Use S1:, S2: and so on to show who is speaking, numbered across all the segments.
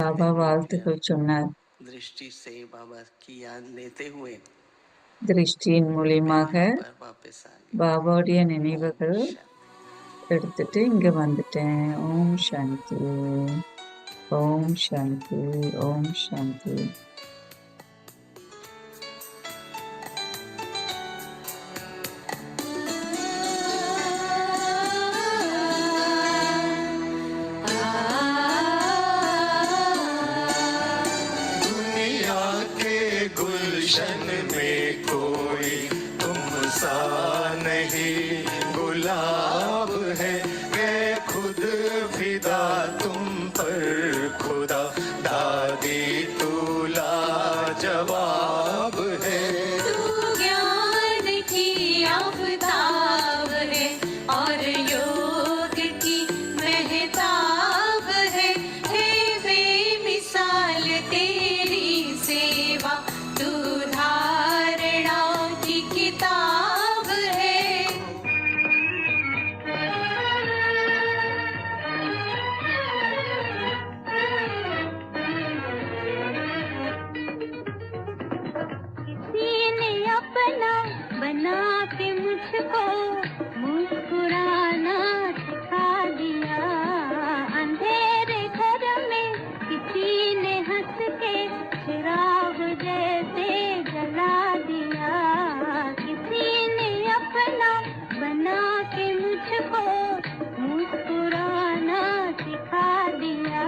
S1: பாபா வாழ்த்துக்கள் சொன்னார்.
S2: दृष्टि से बाबा की याद लेते हुए
S1: திருஷ்டியின் மூலியமாக
S2: यहाँ पर वापस आ गए।
S1: பாபாவுடைய
S2: ओम
S1: நினைவுகள்
S2: शांति।
S1: எடுத்துட்டு இங்க வந்துட்டேன். ஓம் சாந்தி, ஓம் சாந்தி, ஓம் சாந்தி.
S3: दुनिया के गुलशन में कोई तुम सा नहीं गुलाब है, मैं खुद फिदा तुम पर खुदा, दादी तू लाजवाब है।
S4: तू ज्ञान की आफताब है और योग की महताब है, बेमिसाल तेरी सेवा, तू धारणा की किताब है। किसी ने अपना बना के मुझको मुस्कुराना सिखा दिया, अंधेरे घर में किसी ने हंस के चिराग जैसे जला दिया। किसी ने अपना बना के मुझको मुस्कुराना सिखा दिया।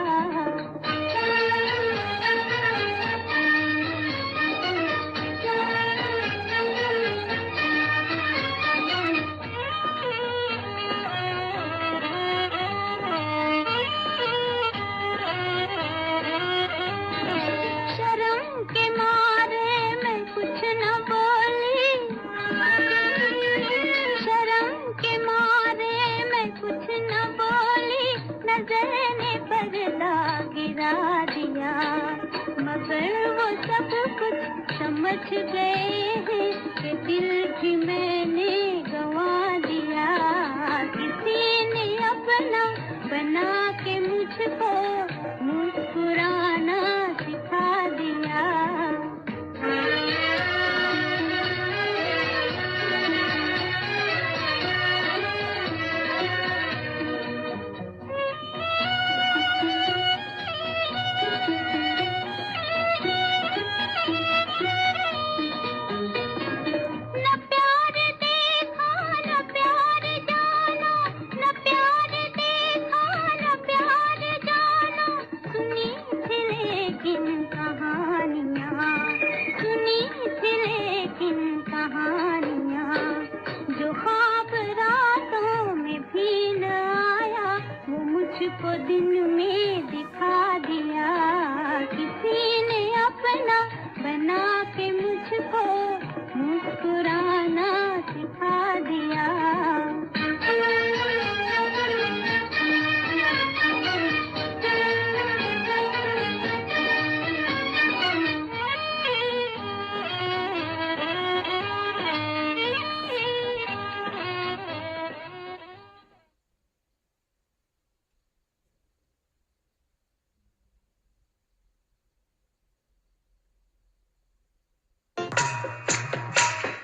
S4: शर्म के मारे मैं कुछ न बोली, शर्म के मारे मैं कुछ न बोली, नजर ने पर्दा गिरा दिया, मगर वो सब कुछ समझ गए हैं कि दिल भी मैंने गंवा दिया। किसी ने अपना बना के मुझको मुस्कुराना सिखा दिया। न प्यार देखा न प्यार जाना, न प्यार देखा न प्यार जाना, सुनी थी लेकिन कहानियाँ, सुनी थी लेकिन कहानियाँ, जो ख्वाब रातों में भी न आया, वो मुझको दिन में दिखा दिया। किसी ने अपना बना के मुझको मुस्कुराना सिखा दिया।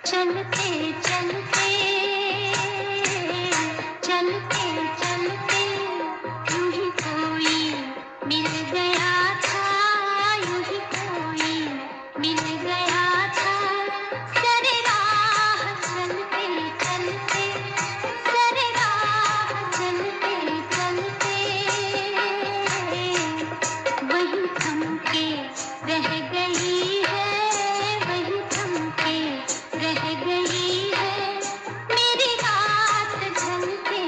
S4: चलते चलते चलते चलते यूं ही कोई मिल गया था, यूं ही कोई मिल गया था, सरे राह चलते चलते, सरे राह चलते चलते, वही थम के रह गई है, वही थम के रह गई है, मेरी रात ढलते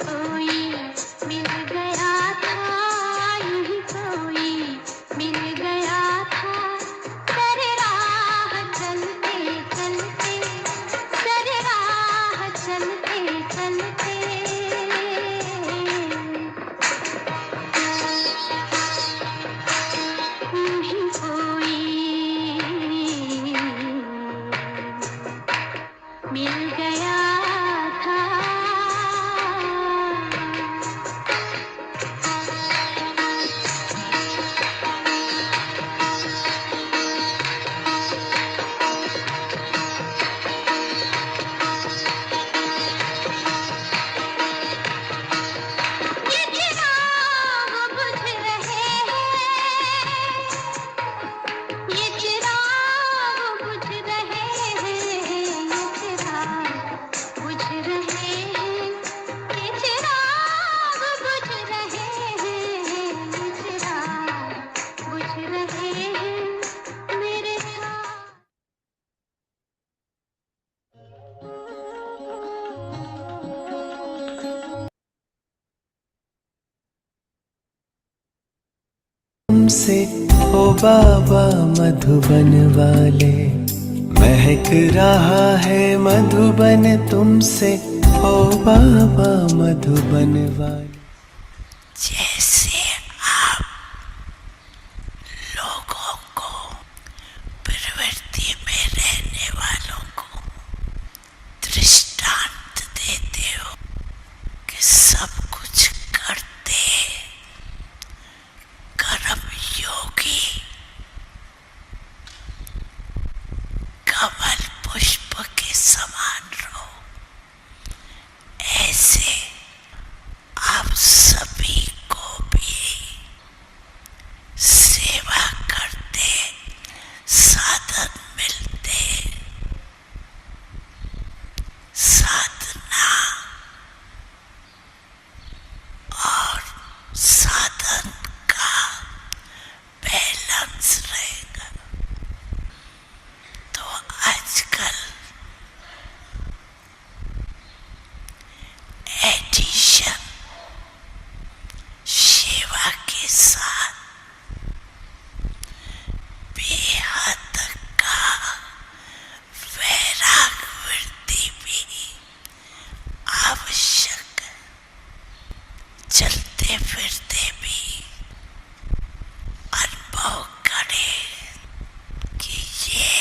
S4: कोई मिल गया था, यूं ही कोई मिल गया था। सर राह चलते चलते, सर राह चलते चलते, यूं ही कोई मिल गया था। ये चिराग बुझ रहे हैं, ये चिराग बुझ रहे हैं, ये चिराग बुझ रहे हैं, ये चिराग बुझ रहे हैं, ये चिराग बुझ रहे हैं मेरे साथ।
S3: तुमसे ओ बाबा मधुबन वाले, महक रहा है मधुबन तुमसे ओ बाबा मधुबन वाले।
S5: जैसे आप लोगों को, प्रवृत्ति में रहने वालों को दृष्टांत देते हो कि सब कुछ करते कर्म योगी कमल पुष्प के समान रहो, ऐसे आप सभी को भी सेवा करते साधन मिलते, साधना और साधन का बैलेंस रहेगा। तो आजकल एडिशन सेवा के साथ बेहद का वैराग वृत्ति भी आवश्यक है। चलते फिरते भी अनुभव करें कि ये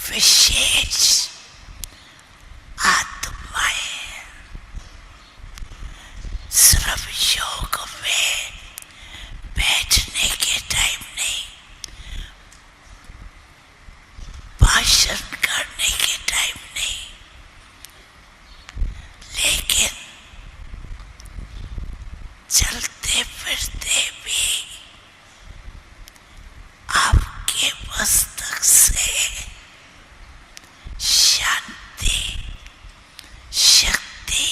S5: विशेष आत्माएं सिर्फ योग में बैठने के टाइम नहीं, भाषण करने के टाइम नहीं, लेकिन चलते फिरते भी आपके मस्तक से शांति, शक्ति,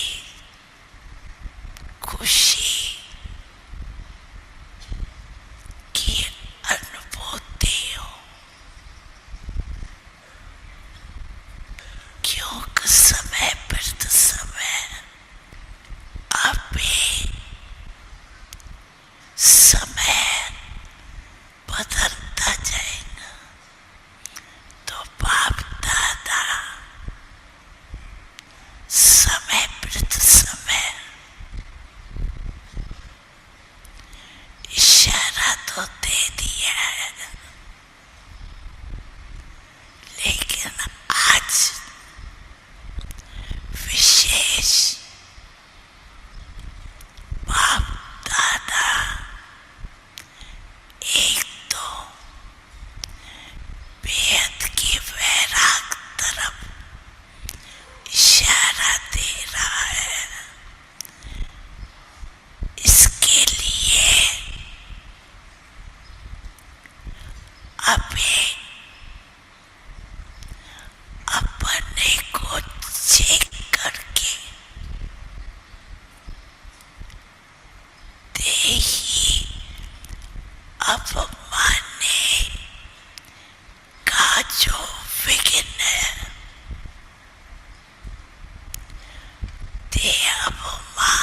S5: खुशी की अनुभूति हो। क्योंकि समय प्रति समय अभी समय बदलता जाएगा, तो बाप दादा समय प्रति समय इशारा तो दे दिया है, लेकिन आज विशेष बाप दादा एक तो बेहद की वैराग तरफ इशारा दे रहा है। इसके लिए अभी अपने को चेक करके देही अपमाने का जो विघ्न है, देह अपमान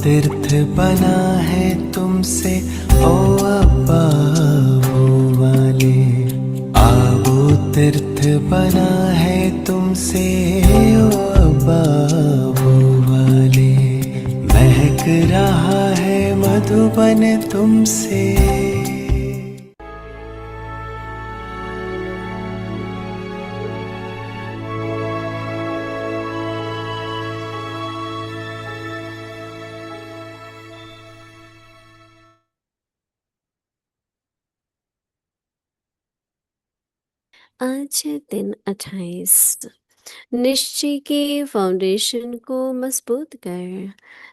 S3: तीर्थ बना है तुमसे ओ अब्बा वो वाले। आबो तीर्थ बना है तुमसे ओ अब्बा वो वाले। महक रहा है मधुबन तुमसे।
S6: आज है दिन 28। निश्चय के फाउंडेशन को मजबूत कर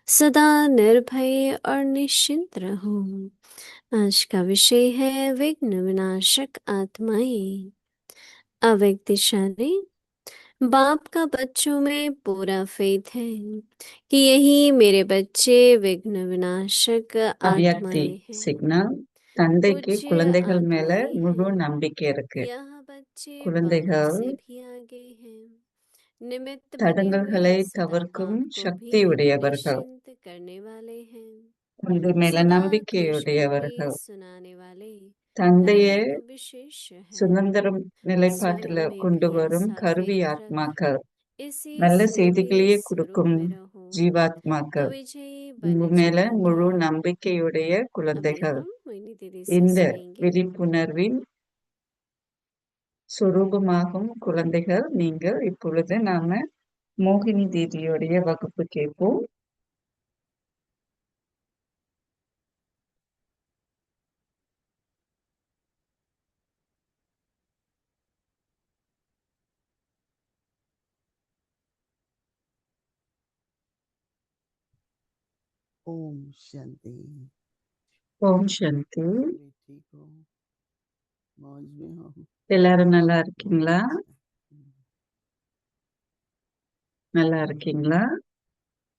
S6: सदा निर्भय और निश्चिंत रहो। आज का विषय है विघ्न विनाशक आत्माएं। अव्यक्त इशारे। बाप का बच्चों में पूरा फेथ है कि यही मेरे बच्चे विघ्न विनाशक
S1: அவ்யக்தி
S6: आत्माएं हैं।
S1: சிக்னல். தந்தைக்கு
S6: पूज्य
S1: குழந்தைகள் மேல
S6: आत्माएं
S1: முழு
S6: हैं।
S1: நம்பிக்கை இருக்கு.
S6: यह बच्चे बाबा
S1: குழந்தைகள்
S6: से भी आगे हैं। निमित्त बने
S1: தடங்கல்களை
S6: हुए सदा
S1: தவிர்க்கும்
S6: बाप को
S1: சக்தி
S6: भी
S1: உடையவர்கள்.
S6: निश्चिंत करने वाले हैं।
S1: தந்தை மேல
S6: सदा कृष्ण की
S1: நம்பிக்கையுடையவர்கள்.
S6: सुनाने वाले हर
S1: தந்தையை
S6: एक विशेष है।
S1: சுதந்திரம் நிலைப்பாட்டுல
S6: स्वयं में
S1: கொண்டு
S6: भी
S1: வரும்
S6: ऐसा
S1: கருவி
S6: फेथ रख
S1: ஆத்மாக்கள்.
S6: इसी
S1: நல்ல
S6: स्नेही
S1: செய்திகளையே
S6: स्वरूप
S1: கொடுக்கும்
S6: में रहो तो
S1: ஜீவாத்மாக்கள்.
S6: विजयी
S1: உங்க
S6: बन
S1: மேல முழு
S6: जाएंगे।
S1: நம்பிக்கையுடைய
S6: अभी
S1: குழந்தைகள்.
S6: हम मोहिनी दीदी से
S1: இந்த
S6: सुनेंगे।
S1: விழிப்புணர்வின் சொரூபமாகும் குழந்தைகள் நீங்கள். இப்பொழுது நாம மோகினி தீதியுடைய வகுப்பு கேட்போம்.
S2: ओम शांति।
S1: ஓம் சாந்தி.
S2: सभी ठीक हो, मौज में हो?
S1: எல்லாரும் நல்லா
S2: बहुत
S1: இருக்கீங்களா?
S2: अच्छा।
S1: நல்லா இருக்கீங்களா?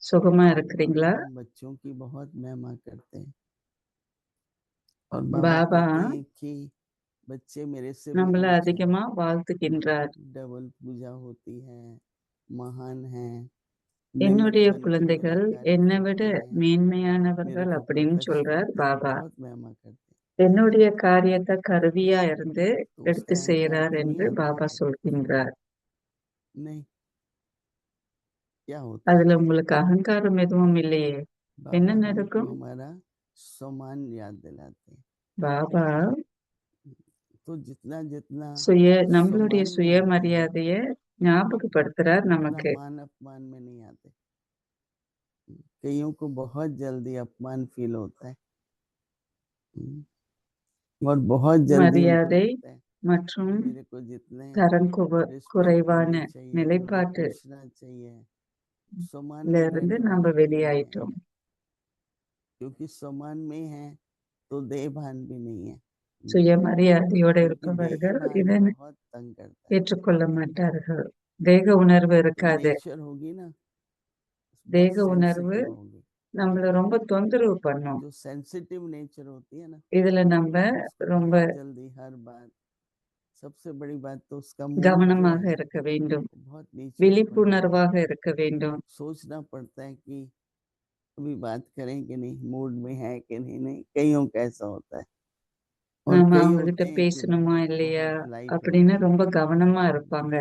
S1: சுகமா
S2: बाबा
S1: இருக்கிறீங்களா?
S2: हम बच्चों की बहुत महिमा करते हैं और बाबा
S1: பாபா
S2: कहते हैं कि बच्चे मेरे से भी
S1: நம்மள
S2: ऊंचे हैं।
S1: அதிகமா வாழ்த்துகின்றார்.
S2: डबल पूजा होती है, महान है, निमित्त
S1: என்னுடைய
S2: बन के मेरा
S1: குழந்தைகள்
S2: कार्य
S1: என்னை விட
S2: करते हैं, मेरे
S1: மேன்மையானவர்கள்
S2: को
S1: அப்படின்னு
S2: प्रकट
S1: சொல்றார்
S2: करते हैं,
S1: பாபா.
S2: बहुत महिमा करते हैं।
S1: என்னுடைய காரியத்தை கருவியா இருந்து
S2: तो
S1: எடுத்து
S2: उसका अहंकार
S1: செய்கிறார்
S2: तो नहीं
S1: என்று
S2: आता
S1: பாபா
S2: है?
S1: சொல்கின்றார்.
S2: नहीं, क्या होता है?
S1: அதுல உங்களுக்கு அகங்காரம் எதுவும் இல்லையே. என்ன
S2: बाबा हमको
S1: நடக்கும்?
S2: हमारा सम्मान याद दिलाते हैं।
S1: பாபா
S2: तो जितना जितना
S1: நம்மளுடைய
S2: सम्मान में आते हैं
S1: சுயமரியாதைய ஞாபகப்படுத்துறார்
S2: उतना
S1: நமக்கு.
S2: मान अपमान में नहीं आते। कईयों को बहुत जल्दी अपमान फील होता है और बहुत जल्दी उनको
S1: மரியாதை
S2: लगता है
S1: மற்றும்
S2: मेरे को जितने
S1: தரம்
S2: रिस्पेक्ट
S1: குறைவான
S2: मिलनी चाहिए, मुझे
S1: நிலைப்பாட்டுல
S2: पूछना चाहिए, सम्मान में
S1: இருந்து
S2: रहने
S1: நம்ம
S2: वाले नहीं है।
S1: வெளியாயிட்டோம்.
S2: क्योंकि सम्मान में है तो देहभान भी नहीं है,
S1: சுயமரியாதையோட
S2: क्योंकि
S1: இருப்பவர்கள்
S2: देहभान
S1: இதை
S2: बहुत तंग करता है।
S1: ஏற்றுக்கொள்ள மாட்டார்கள். தேக உணர்வு
S2: जो
S1: இருக்காது.
S2: नेचर होगी ना बहुत
S1: தேக உணர்வு
S2: सेंसिटिव होगी।
S1: நம்மள ரொம்ப தொந்தரவு பண்ணும்.
S2: जो सेंसिटिव नेचर होती है ना
S1: இதுல நம்ம
S2: उसको
S1: ரொம்ப
S2: बहुत जल्दी हर बात, सबसे बड़ी बात तो उसका मूड जो
S1: கவனமாக
S2: है
S1: இருக்க வேண்டும்.
S2: वो बहुत नीचे पड़ जाता
S1: விழிப்புணர்வாக இருக்க வேண்டும்.
S2: है। सोचना पड़ता है कि अभी बात करें कि नहीं, मूड में है कि नहीं। कईयों का ऐसा होता है और
S1: நாம
S2: कई
S1: அவங்க
S2: होते
S1: கிட்ட
S2: हैं कि
S1: பேசணுமா
S2: बहुत
S1: இல்லையா
S2: बहुत लाइट
S1: அப்படின்னு
S2: होते हैं।
S1: ரொம்ப கவனமா இருப்பாங்க.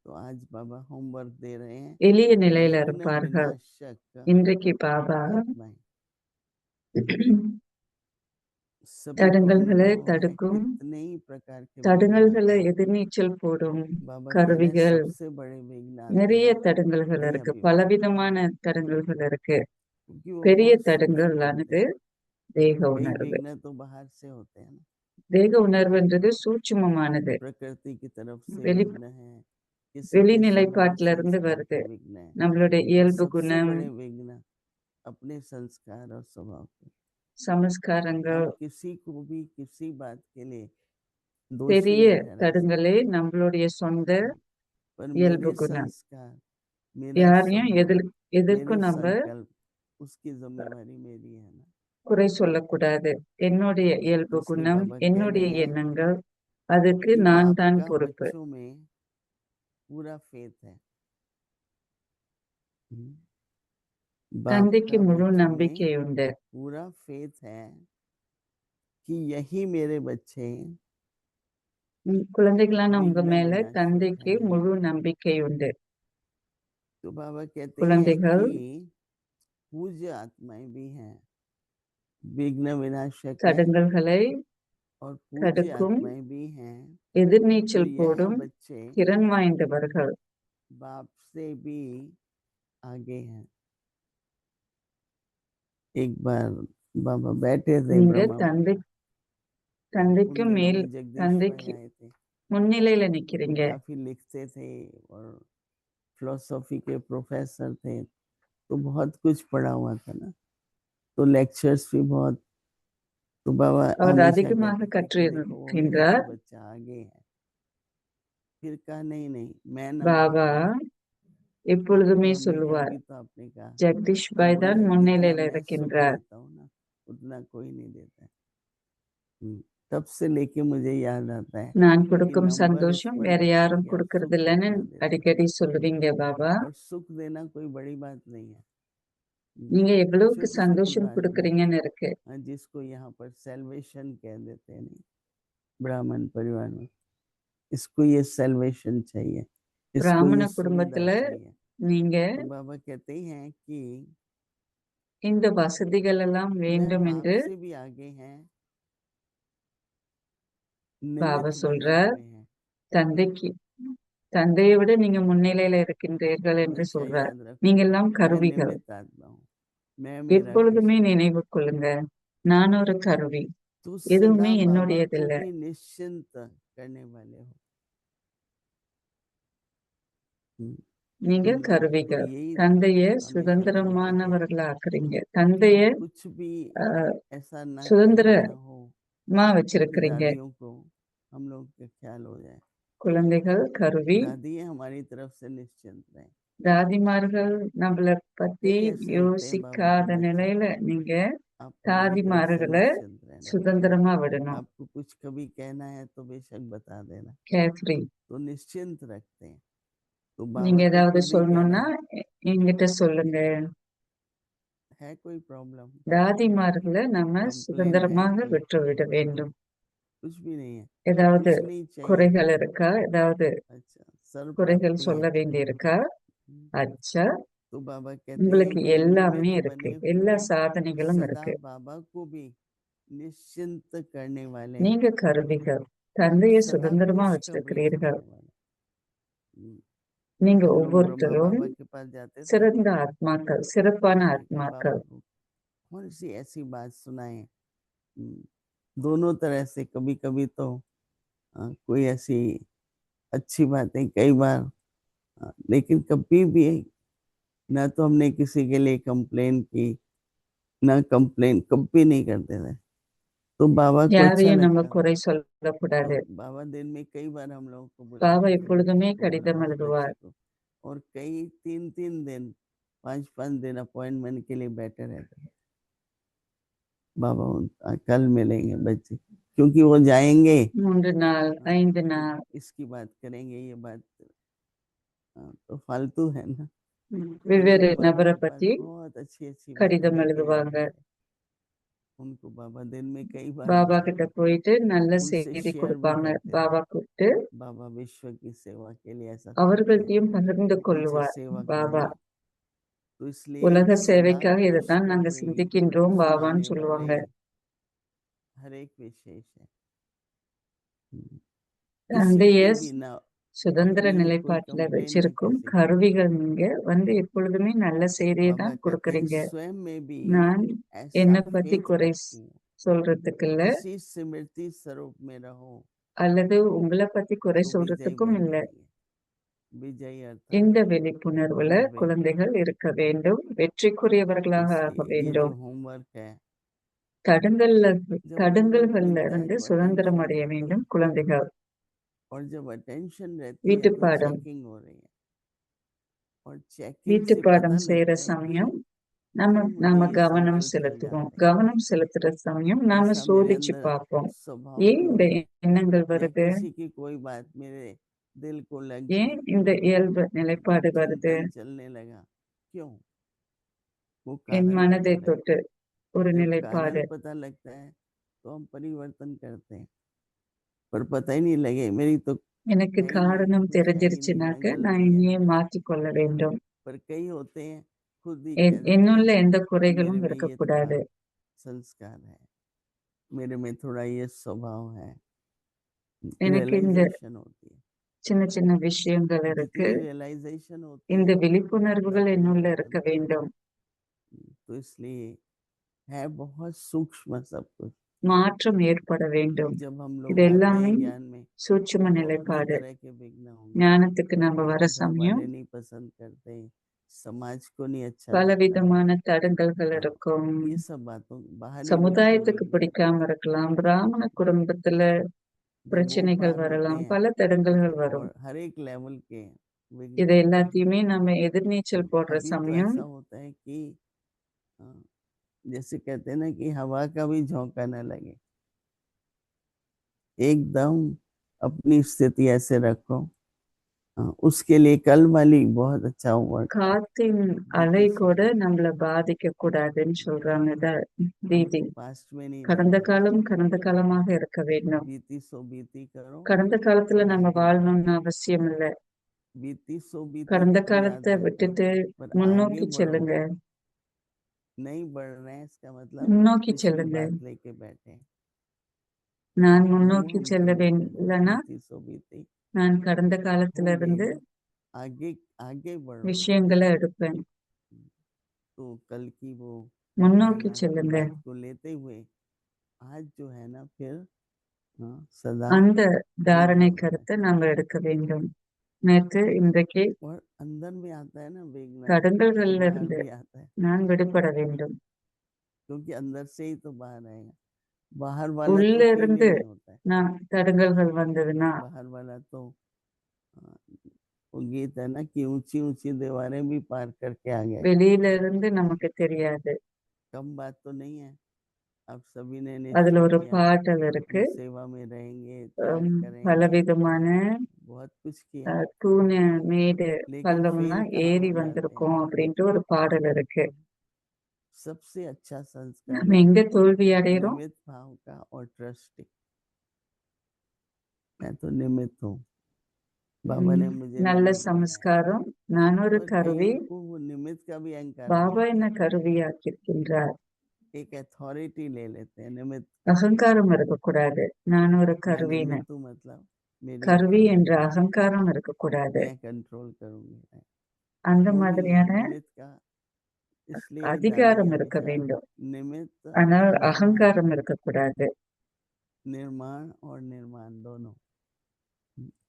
S2: तो आज बाबा होमवर्क दे रहे हैं,
S1: எளிய நிலையில
S2: विघ्न
S1: இருப்பார்கள்.
S2: विनाशक
S1: இன்றைக்கு பாபா
S2: आत्माएं। सभी को
S1: தடங்கல்களை
S2: अनुभव है
S1: தடுக்கும்,
S2: कितने ही प्रकार के विघ्न
S1: தடங்கல்களை
S2: आते हैं।
S1: எதிர்நீச்சல் போடும்
S2: बाबा कह रहे हैं
S1: கருவிகள்
S2: सबसे बड़े विघ्न आते
S1: நிறைய
S2: हैं
S1: தடங்கல்கள்
S2: देह
S1: இருக்கு.
S2: अभिमान,
S1: பலவிதமான தடங்கல்கள் இருக்கு.
S2: क्योंकि वो
S1: பெரிய
S2: बहुत सूक्ष्म होते
S1: தடங்கலானது
S2: हैं।
S1: தேக
S2: कई
S1: உணர்வு.
S2: विघ्न तो बाहर से होते हैं ना,
S1: தேக உணர்வுன்றது சூட்சுமமானது.
S2: प्रकृति की तरफ से
S1: வெளி
S2: विघ्न है, किसी के स्वभाव
S1: வெளிநிலைப்பாட்டில இருந்து
S2: संस्कार
S1: வருது.
S2: के विघ्न है।
S1: நம்மளுடைய
S2: और
S1: இயல்பு
S2: सबसे
S1: குணம்,
S2: बड़े विघ्न अपने संस्कार और स्वभाव के।
S1: சமஸ்காரங்கள்.
S2: हम किसी को भी किसी बात के लिए दोषी
S1: பெரிய
S2: नहीं ठहरा सकते,
S1: தடங்களே நம்மளுடைய சொந்த
S2: पर
S1: இயல்பு
S2: मेरे
S1: குணம்.
S2: संस्कार, मेरा
S1: யாரையும்
S2: स्वभाव, मेरे
S1: எதற்கும் நம்ம
S2: संकल्प, उसकी जिम्मेवारी मेरी है ना।
S1: குறை சொல்லக்கூடாது. என்னுடைய இயல்பு
S2: इसलिए
S1: குணம்,
S2: बाबा कह
S1: என்னுடைய
S2: रहे हैं
S1: எண்ணங்கள், அதுக்கு
S2: कि
S1: நான்
S2: बाप
S1: தான்
S2: का
S1: பொறுப்பு.
S2: बच्चों में पूरा फेथ है। बाप
S1: தந்தைக்கு
S2: का
S1: முழு
S2: बच्चों में
S1: நம்பிக்கை உண்டு
S2: पूरा फेथ है कि यही मेरे बच्चे
S1: குழந்தைகளான உங்க
S2: विघ्न
S1: மேல
S2: विनाशक
S1: தந்தைக்கு
S2: हैं।
S1: முழு நம்பிக்கை உண்டு
S2: तो बाबा कहते हैं
S1: குழந்தைகள்
S2: कि पूज्य आत्माएं भी हैं, विघ्न विनाशक है,
S1: தடங்கல்களை
S2: और पूज्य
S1: தடுக்கும்
S2: आत्माएं भी हैं। तो
S1: எதிர்நீச்சல்
S2: यह
S1: போடும்
S2: बच्चे
S1: திறன் வாய்ந்தவர்கள்
S2: बाप से भी आगे हैं। एक बार बाबा बैठे थे
S1: நீங்க
S2: ब्रह्मा में,
S1: தந்தை
S2: उन
S1: தந்தைக்கு
S2: दिनों
S1: மேல்
S2: में जगदीश
S1: தந்தைக்கு
S2: भाई आए थे,
S1: முன்னிலையில
S2: तो
S1: நிக்கிறீங்க
S2: काफी लिखते थे और फिलोसॉफी के प्रोफेसर थे, तो बहुत कुछ पढ़ा हुआ था ना, तो लेक्चर्स भी बहुत। तो बाबा
S1: அவர்
S2: हमेशा
S1: அதிகமாக
S2: कहते थे कि देखो वो मेरे से
S1: கற்றிருக்கின்றார்
S2: बच्चा आगे है। फिर कहा नहीं नहीं, मैं ना
S1: பாபா
S2: बोलूं।
S1: எப்பொழுதுமே
S2: मम्मी ने
S1: சொல்லுவார்
S2: अभी तो आपने कहा,
S1: ஜெகதீஷ்
S2: तो
S1: பாய் தான்
S2: बोले जितना
S1: முன்னிலையில
S2: मैं सुख
S1: இருக்கின்றார்
S2: देता हूँ ना, उतना कोई नहीं देता है। तब से लेके मुझे याद आता है
S1: நான்
S2: कि
S1: கொடுக்கும்
S2: नंबर
S1: சந்தோஷம்
S2: ऊपर
S1: வேற
S2: लिख
S1: யாரும்
S2: करके आप
S1: கொடுக்கறது
S2: सुख
S1: இல்லைன்னு
S2: कितना देते हैं।
S1: அடிக்கடி சொல்லுவீங்க பாபா
S2: और सुख देना कोई बड़ी बात नहीं है,
S1: நீங்க எவ்வளவுக்கு
S2: छोटी छोटी
S1: சந்தோஷம்
S2: बात नहीं,
S1: கொடுக்கறீங்கன்னு இருக்கு
S2: जिसको यहाँ पर सेल्वेशन कह देते हैं नहीं, ब्राह्मण परिवार में इसको ये सेल्वेशन चाहिए, इसको
S1: பிராமண
S2: ये सुविधा
S1: குடும்பத்துல
S2: चाहिए।
S1: நீங்க
S2: तो बाबा कहते हैं कि
S1: இந்த வசதிகள் எல்லாம்
S2: वह
S1: வேண்டும்
S2: बाप
S1: என்று
S2: से भी आगे हैं,
S1: பாபா
S2: निमित्त बने
S1: சொல்றார்
S2: हुए हैं।
S1: தந்தைக்கு தந்தையை விட நீங்க முன்னிலையில இருக்கின்றீர்கள் என்று
S2: हमेशा
S1: சொல்றார்
S2: याद रखो,
S1: நீங்க எல்லாம்
S2: मैं
S1: கருவிகள்
S2: निमित्त आत्मा हूँ, मैं मेरा
S1: எப்பொழுதுமே
S2: कृष्ण।
S1: நினைவு கொள்ளுங்க நான் ஒரு கருவி
S2: तो
S1: எதுவுமே
S2: सदा बाबा को
S1: என்னுடையதில்ல
S2: भी निश्चिंत करने वाले हो।
S1: நீங்க
S2: तो
S1: கருவிகள்
S2: यही
S1: தந்தைய
S2: हमेशा बोलते थे
S1: சுதந்திரமானவர்களா ஆக்குறீங்க
S2: कि
S1: தந்தைய
S2: कुछ भी
S1: ஆஹ்,
S2: ऐसा ना
S1: சுதந்திரமா
S2: करना हो कि
S1: வச்சிருக்கிறீங்க
S2: दादियों को हम लोग का ख्याल हो जाए।
S1: குழந்தைகள் கருவி
S2: दादी हमारी तरफ से निश्चिंत रहे।
S1: தாதிமார்கள் நம்மள பத்தி
S2: कई ऐसे होते हैं बाबा के
S1: யோசிக்காத
S2: बच्चे,
S1: நிலையில நீங்க
S2: आप हमारी तरफ से
S1: தாதிமார்களை
S2: निश्चिंत रहना।
S1: சுதந்திரமா விடணும்
S2: आपको कुछ कभी कहना है तो बेशक बता देना,
S1: கேர்ஃப்ரீ
S2: तो निश्चिंत रखते हैं। तो
S1: நீங்க
S2: बाबा को
S1: ஏதாவது
S2: खुद ही
S1: சொல்லணும்னா
S2: कहना
S1: என்கிட்ட சொல்லுங்க
S2: है कोई प्रॉब्लम,
S1: தாதிமார்களை நம்ம
S2: कंप्लेन है
S1: சுதந்திரமாக
S2: कोई,
S1: விட்டுவிட வேண்டும்
S2: कुछ भी नहीं है,
S1: ஏதாவது
S2: कुछ नहीं चाहिए।
S1: குறைகள் இருக்கா ஏதாவது
S2: अच्छा, सर्व
S1: குறைகள்
S2: प्राप्ति
S1: சொல்ல
S2: है।
S1: வேண்டி இருக்கா அச்சா
S2: तो बाबा कहते हैं
S1: உங்களுக்கு
S2: कि
S1: எல்லாமே
S2: निमित्त
S1: இருக்கு
S2: बने
S1: எல்லா
S2: हुए
S1: சாதனைகளும்
S2: सदा
S1: இருக்கு
S2: बाबा को भी निश्चिंत करने वाले,
S1: நீங்க கருவிகள் தந்தைய
S2: सदा
S1: சுதந்திரமா
S2: खुशखबरी
S1: வச்சிருக்கிறீர்கள்
S2: सुनाने वाले।
S1: நீங்க
S2: हम लोग ब्रह्मा
S1: ஒவ்வொருத்தரும்
S2: बाबा के पास जाते थे,
S1: சிறந்த ஆத்மாக்கள் சிறப்பான
S2: हमने कहा
S1: ஆத்மாக்கள்
S2: बाबा को कौन सी ऐसी बात सुनाए। दोनों तरह से, कभी कभी तो कोई ऐसी अच्छी बातें, कई बार लेकिन कभी भी ना तो हमने किसी के लिए कंप्लेन की, ना कंप्लेन कभी नहीं करते थे। तो बाबा को अच्छा
S1: யாரையும் நம்ம
S2: लगता था।
S1: குறை சொல்லக்கூடாது
S2: तो बाबा दिन में कई बार हम लोगों को
S1: பாபா
S2: बुलाते थे
S1: எப்பொழுதுமே
S2: स्कूल,
S1: கடிதம்
S2: हर
S1: எழுதுவார்
S2: बच्चे को, और कई 3-3 दिन 5-5 दिन अपॉइंटमेंट के लिए बैठे रहते थे। बाबा कल मिलेंगे बच्चे, क्योंकि वो जाएंगे
S1: 3 நாள் 5
S2: तो
S1: நாள்
S2: इसकी बात करेंगे, ये बात तो फालतू है ना।
S1: வெவ்வேறு
S2: लेकिन बाबा
S1: நபரை
S2: के पास
S1: பத்தி
S2: बहुत अच्छी अच्छी बातें
S1: கடிதம்
S2: लेके
S1: எழுதுவாங்க
S2: जाते थे। उनको बाबा दिन में कई बार
S1: பாபா
S2: बुलाते
S1: கிட்ட
S2: थे,
S1: போயிட்டு நல்ல
S2: उनसे
S1: செய்தி
S2: शेयर भी
S1: கொடுப்பாங்க
S2: करते थे।
S1: பாபா கூப்பிட்டு
S2: बाबा विश्व की सेवा के लिए ऐसा सोचते हैं,
S1: அவர்கள்ட்டையும் பகிர்ந்து
S2: उनसे
S1: கொள்வார்
S2: सेवा
S1: பாபா
S2: करूंगा। तो इसलिए
S1: உலக
S2: सदा
S1: சேவைக்காக இதைத்தான் நாங்க
S2: खुशखबरी
S1: சிந்திக்கின்றோம் பாபான்னு
S2: सुनाने
S1: சொல்லுவாங்க
S2: वाले हर एक विशेष है। किसी
S1: தந்தைய
S2: की भी ना
S1: சுதந்திர
S2: अपनी कोई
S1: நிலைப்பாட்டுல
S2: कंप्लेन ना
S1: வச்சிருக்கும்
S2: किसी की।
S1: கருவிகள் நீங்க வந்து எப்பொழுதுமே நல்ல செய்தியை
S2: बाबा
S1: தான்
S2: कहते हैं
S1: கொடுக்கறீங்க
S2: स्वयं में भी
S1: நான்
S2: ऐसा
S1: என்னை பத்தி
S2: फेथ
S1: குறை
S2: रखूं,
S1: சொல்றதுக்கு இல்ல
S2: इसी स्मृति स्वरूप में रहो,
S1: அல்லது உங்களை பத்தி குறை
S2: तो विजयी
S1: சொல்றதுக்கும்
S2: बन
S1: இல்ல
S2: जाएंगे। विजयी
S1: இந்த
S2: अर्थात
S1: விழிப்புணர்வுல
S2: मोटिवेट।
S1: குழந்தைகள் இருக்க வேண்டும் வெற்றிக்குரியவர்களாக ஆக
S2: इसलिए ये
S1: வேண்டும்
S2: जो होमवर्क है,
S1: தடங்கள்ல
S2: जब होमवर्क
S1: தடங்கல்கள்ல
S2: मिलता है
S1: இருந்து
S2: तो
S1: சுதந்திரம்
S2: अटेंशन
S1: அடைய
S2: रहती
S1: வேண்டும்
S2: है,
S1: குழந்தைகள்
S2: और जब अटेंशन रहती है
S1: வீட்டு
S2: तो
S1: பாடம்
S2: चेकिंग हो रही है, और चेकिंग
S1: வீட்டு
S2: से
S1: பாடம்
S2: पता
S1: செய்யற
S2: लगता है
S1: சமயம்
S2: कि
S1: நாம
S2: क्यों मुझे
S1: நாம
S2: ये
S1: கவனம்
S2: संकल्प चल
S1: செலுத்துவோம்
S2: जाते हैं,
S1: கவனம் செலுத்துற சமயம் நாம
S2: ऐसा मेरे
S1: சோதிச்சு
S2: अंदर
S1: பார்ப்போம்
S2: स्वभाव
S1: ஏன்
S2: क्यों
S1: இந்த
S2: है,
S1: எண்ணங்கள்
S2: या
S1: வருது
S2: किसी की कोई बात मेरे दिल को लग
S1: ஏன்
S2: गई,
S1: இந்த இயல்பு நிலைப்பாடு வருது
S2: चिंतन चलने लगा, क्यों। वो
S1: என்
S2: कारण
S1: மனதை
S2: पता लगता
S1: தொட்டு
S2: है।
S1: ஒரு
S2: जब
S1: நிலைப்பாடு.
S2: कारण पता लगता है तो हम परिवर्तन करते हैं, पर पता ही नहीं लगे मेरी तो
S1: எனக்கு
S2: है ही नहीं,
S1: காரணம்
S2: कुछ है ही नहीं, ना
S1: தெரிஞ்சிருச்சுனாக்க நான்
S2: गलती है।
S1: என்னையே மாற்றிக்கொள்ள வேண்டும்.
S2: पर कई होते हैं खुद ही कह देते
S1: என்னுள்ள
S2: हैं
S1: எந்த
S2: मेरे
S1: குறைகளும்
S2: में ये
S1: இருக்கக்கூடாது.
S2: थोड़ा संस्कार है, मेरे में थोड़ा ये स्वभाव है,
S1: எனக்கு இந்த
S2: रियलाइजेशन होती है।
S1: சின்ன சின்ன விஷயங்கள் இருக்கு.
S2: जितनी रियलाइजेशन होती
S1: இந்த
S2: है
S1: விழிப்புணர்வுகள்
S2: उतना
S1: என்னுள்ள
S2: परिवर्तन
S1: இருக்க
S2: होता है।
S1: வேண்டும்.
S2: तो इसलिए है बहुत सूक्ष्म सब कुछ।
S1: மாற்றம் ஏற்பட வேண்டும்.
S2: जब हम
S1: இது
S2: लोग आते
S1: எல்லாமே
S2: हैं ज्ञान में
S1: சூட்சும
S2: तो अपनी
S1: நிலைப்பாடு.
S2: तरह के विघ्न होंगे,
S1: ஞானத்துக்கு நம்ம வர
S2: घर
S1: சமயம்
S2: वाले नहीं पसंद करते, समाज को नहीं अच्छा
S1: பல
S2: लगता है।
S1: விதமான தடங்கல்கள்
S2: हाँ,
S1: இருக்கும்.
S2: ये सब बातों बाहरी रूप से
S1: சமுதாயத்துக்கு
S2: विघ्न
S1: பிடிக்காம இருக்கலாம். பிராமண குடும்பத்துல
S2: जब वो
S1: பிரச்சனைகள்
S2: पार होते
S1: வரலாம்.
S2: हैं
S1: பல தடங்கல்கள் வரும்.
S2: और हर एक लेवल के विघ्न
S1: இதை
S2: होते हैं।
S1: எல்லாத்தையுமே நம்ம எதிர்நீச்சல் போடுற
S2: अभी तो
S1: சமயம்
S2: ऐसा होता है कि जैसे कहते हैं ना कि हवा का भी झोंका न लगे, एकदम अपनी स्थिति ऐसे रखो। उसके लिए कल वाली बहुत अच्छा वर्ड है।
S1: காத்தின் அலை கூட நம்மள பாதிக்க கூடாதுன்னு சொல்றாங்க தீதி.
S2: हमको पास्ट में नहीं
S1: கடந்த
S2: रहना,
S1: காலம் கடந்த காலமாக இருக்க வேண்டும்.
S2: बीती सो बीती करो,
S1: கடந்த காலத்துல நம்ம
S2: आगे बढ़ो।
S1: வாழணும்னு அவசியம் இல்ல.
S2: बीती सो बीती
S1: கடந்த
S2: तो याद
S1: காலத்தை
S2: रहता है,
S1: விட்டுட்டு
S2: पर आगे
S1: முன்னோக்கி
S2: बढ़ो।
S1: செல்லுங்க.
S2: नहीं बढ़ रहे हैं इसका मतलब
S1: முன்னோக்கி
S2: पिछली
S1: செல்லுங்க.
S2: बात लेके बैठे हैं।
S1: நான்
S2: वो
S1: முன்னோக்கி
S2: हमको
S1: செல்ல
S2: नहीं करना,
S1: இல்லைன்னா
S2: बीती सो बीती
S1: நான் கடந்த
S2: हो
S1: காலத்துல
S2: गई
S1: இருந்து
S2: वो, आगे आगे बढ़ो।
S1: விஷயங்களை எடுப்பேன்.
S2: तो कल की वो
S1: முன்னோக்கி
S2: धारणा की
S1: செல்லுங்க.
S2: बात को लेते हुए आज जो है ना फिर सदा
S1: அந்த தாரணை
S2: विघ्न होता है।
S1: கருத்தை நாம எடுக்க வேண்டும். நேற்று இன்றைக்கு
S2: और अंदर में आता है ना विघ्न,
S1: தடங்கல்கள்ல
S2: बाहर
S1: இருந்து
S2: भी आता है,
S1: நான் விடுபட வேண்டும்.
S2: क्योंकि अंदर से ही तो बाहर आएगा। बाहर वाला
S1: உள்ள
S2: तो फील ही
S1: இருந்து
S2: नहीं होता है।
S1: நான் தடங்கல்கள் வந்ததுன்னா
S2: बाहर वाला तो वो गीत है ना कि ऊंची ऊंची दीवारें भी पार करके आ गए।
S1: வெளியில இருந்து நமக்கு தெரியாது.
S2: कम बात तो नहीं है, आप सभी ने
S1: அதுல
S2: निश्चय
S1: ஒரு
S2: किया
S1: பாடல்
S2: अपनी
S1: இருக்கு.
S2: सेवा में रहेंगे, त्याग करेंगे,
S1: பலவிதமான
S2: बहुत कुछ किया,
S1: தூணு மேடு
S2: लेकिन
S1: பள்ளம்லாம்
S2: फेल कहाँ
S1: ஏறி
S2: हो जाते
S1: வந்திருக்கோம்
S2: हैं।
S1: அப்படின்ட்டு ஒரு பாடல் இருக்கு.
S2: सबसे अच्छा संस्कार
S1: நம்ம
S2: है
S1: எங்க தோல்வி அடைகிறோம்?
S2: निमित्त भाव का और ट्रस्टिंग। मैं तो निमित्त हूँ, बाबा ने मुझे
S1: நல்ல
S2: निमित्त बनाया,
S1: சமஸ்காரம். நான் ஒரு
S2: और
S1: கருவி.
S2: कईयों को वो निमित्त का भी अहंकार हो
S1: பாபா
S2: जाता
S1: என்ன
S2: है।
S1: கருவியாக்கியிருக்கின்றார்.
S2: एक अथॉरिटी ले लेते हैं निमित्त।
S1: அகங்காரம் இருக்கக்கூடாது. நான் ஒரு
S2: मैं
S1: கருவின்னு.
S2: निमित्त हूँ मतलब मेरी
S1: கருவி
S2: authority,
S1: என்ற அகங்காரம் இருக்கக்கூடாது.
S2: मैं कंट्रोल करूंगी।
S1: அந்த
S2: वो नहीं है
S1: மாதிரியான
S2: निमित्त का, इसलिए डाला
S1: அதிகாரம்
S2: यह
S1: இருக்க
S2: विचार
S1: வேண்டும்.
S2: निमित्त
S1: ஆனால்
S2: निर्माण,
S1: அகங்காரம் இருக்கக்கூடாது.
S2: निर्माण और निर्माण दोनों,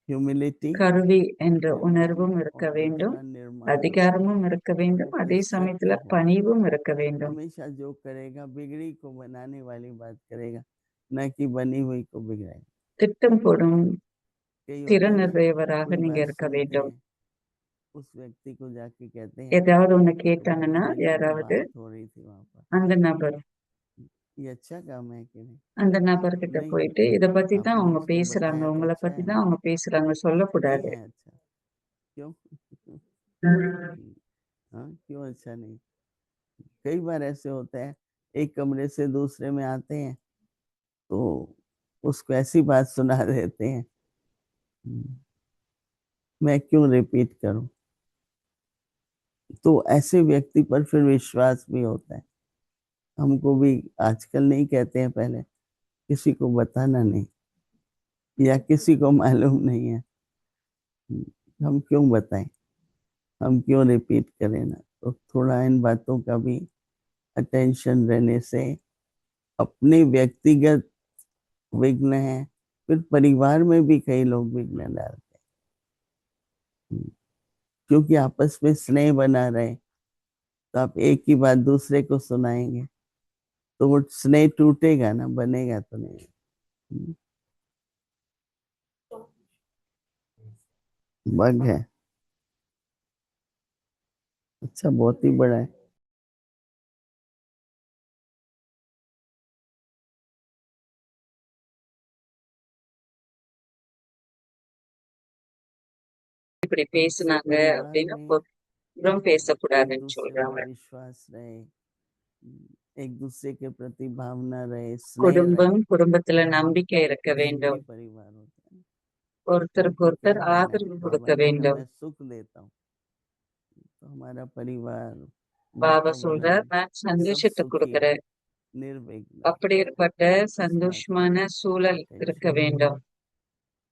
S2: ह्यूमिलिटी
S1: கருவி என்ற
S2: निर्माण
S1: உணர்வும் இருக்க
S2: और
S1: வேண்டும்.
S2: दूसरा निर्माण।
S1: அதிகாரமும் இருக்க வேண்டும். அதே
S2: Respect
S1: சமயத்துல
S2: हो,
S1: பணிவும் இருக்க வேண்டும்.
S2: हमेशा जो करेगा बिगड़ी को बनाने वाली बात करेगा, न कि बनी हुई को बिगड़ाएगा।
S1: திட்டம் போடும்
S2: कई होता है ना,
S1: திறனுடையவராக
S2: कोई
S1: நீங்க
S2: बात
S1: இருக்க
S2: सुनते
S1: வேண்டும்.
S2: हैं, उस व्यक्ति को जाके कहते हैं
S1: ஏதாவது ஒண்ணு
S2: बहुत
S1: கேட்டாங்கன்னா
S2: दिनों की
S1: யாராவது
S2: बात हो रही थी वहां पर,
S1: அந்த நபர்
S2: ये अच्छा काम है कि नहीं?
S1: அந்த நபர்கிட்ட
S2: नहीं,
S1: போயிட்டு இத பத்தி தான்
S2: आपने
S1: அவங்க
S2: उसको
S1: பேசுறாங்க,
S2: बताया तो
S1: உங்களை
S2: अच्छा
S1: பத்தி
S2: है
S1: தான்
S2: ना?
S1: அவங்க பேசுறாங்க
S2: नहीं
S1: சொல்லக்கூடாது.
S2: है अच्छा, क्यों? हाँ, क्यों अच्छा नहीं? कई बार ऐसे होता है, एक कमरे से दूसरे में आते हैं तो उसको ऐसी बात सुना देते हैं, मैं क्यों रिपीट करूं? तो ऐसे व्यक्ति पर फिर विश्वास भी होता है। हमको भी आजकल नहीं कहते हैं, पहले किसी को बताना नहीं या किसी को मालूम नहीं है, हम क्यों बताएं, हम क्यों रिपीट करें ना। तो थोड़ा इन बातों का भी अटेंशन रहने से अपने व्यक्तिगत विघ्न है, फिर परिवार में भी कई लोग विघ्न डालते हैं, क्योंकि आपस में स्नेह बना रहे तो आप एक ही बात दूसरे को सुनाएंगे तो वो स्नेह टूटेगा ना, बनेगा तो नहीं। बग है, अच्छा बहुत ही बड़ा है।
S1: இப்படி பேசுனாங்க
S2: परिवार
S1: அப்படின்னு
S2: में
S1: புறம்
S2: एक
S1: பேசக்கூடாதுன்னு
S2: दूसरे
S1: சொல்றாங்க.
S2: पर विश्वास रहे, एक दूसरे के प्रति भावना रहे, स्नेह रहे,
S1: குடும்பம், குடும்பத்துல நம்பிக்கை இருக்க
S2: तभी
S1: வேண்டும்.
S2: परिवार होता है।
S1: ஒருத்தருக்கு
S2: तो
S1: ஒருத்தர்
S2: क्या कहना है
S1: ஆதரவு
S2: बाबा
S1: கொடுக்க
S2: ने कहा
S1: வேண்டும்.
S2: मैं सुख देता हूँ, तो हमारा परिवार,
S1: பாபா
S2: वातावरण
S1: சொல்றார், நான்
S2: सब
S1: சந்தோஷத்தை
S2: सुखी है,
S1: கொடுக்கிறேன்.
S2: निर्विघ्न।
S1: அப்படிப்பட்ட
S2: इस बात
S1: சந்தோஷமான சூழல்
S2: का
S1: இருக்க
S2: ईश्वर
S1: வேண்டும்.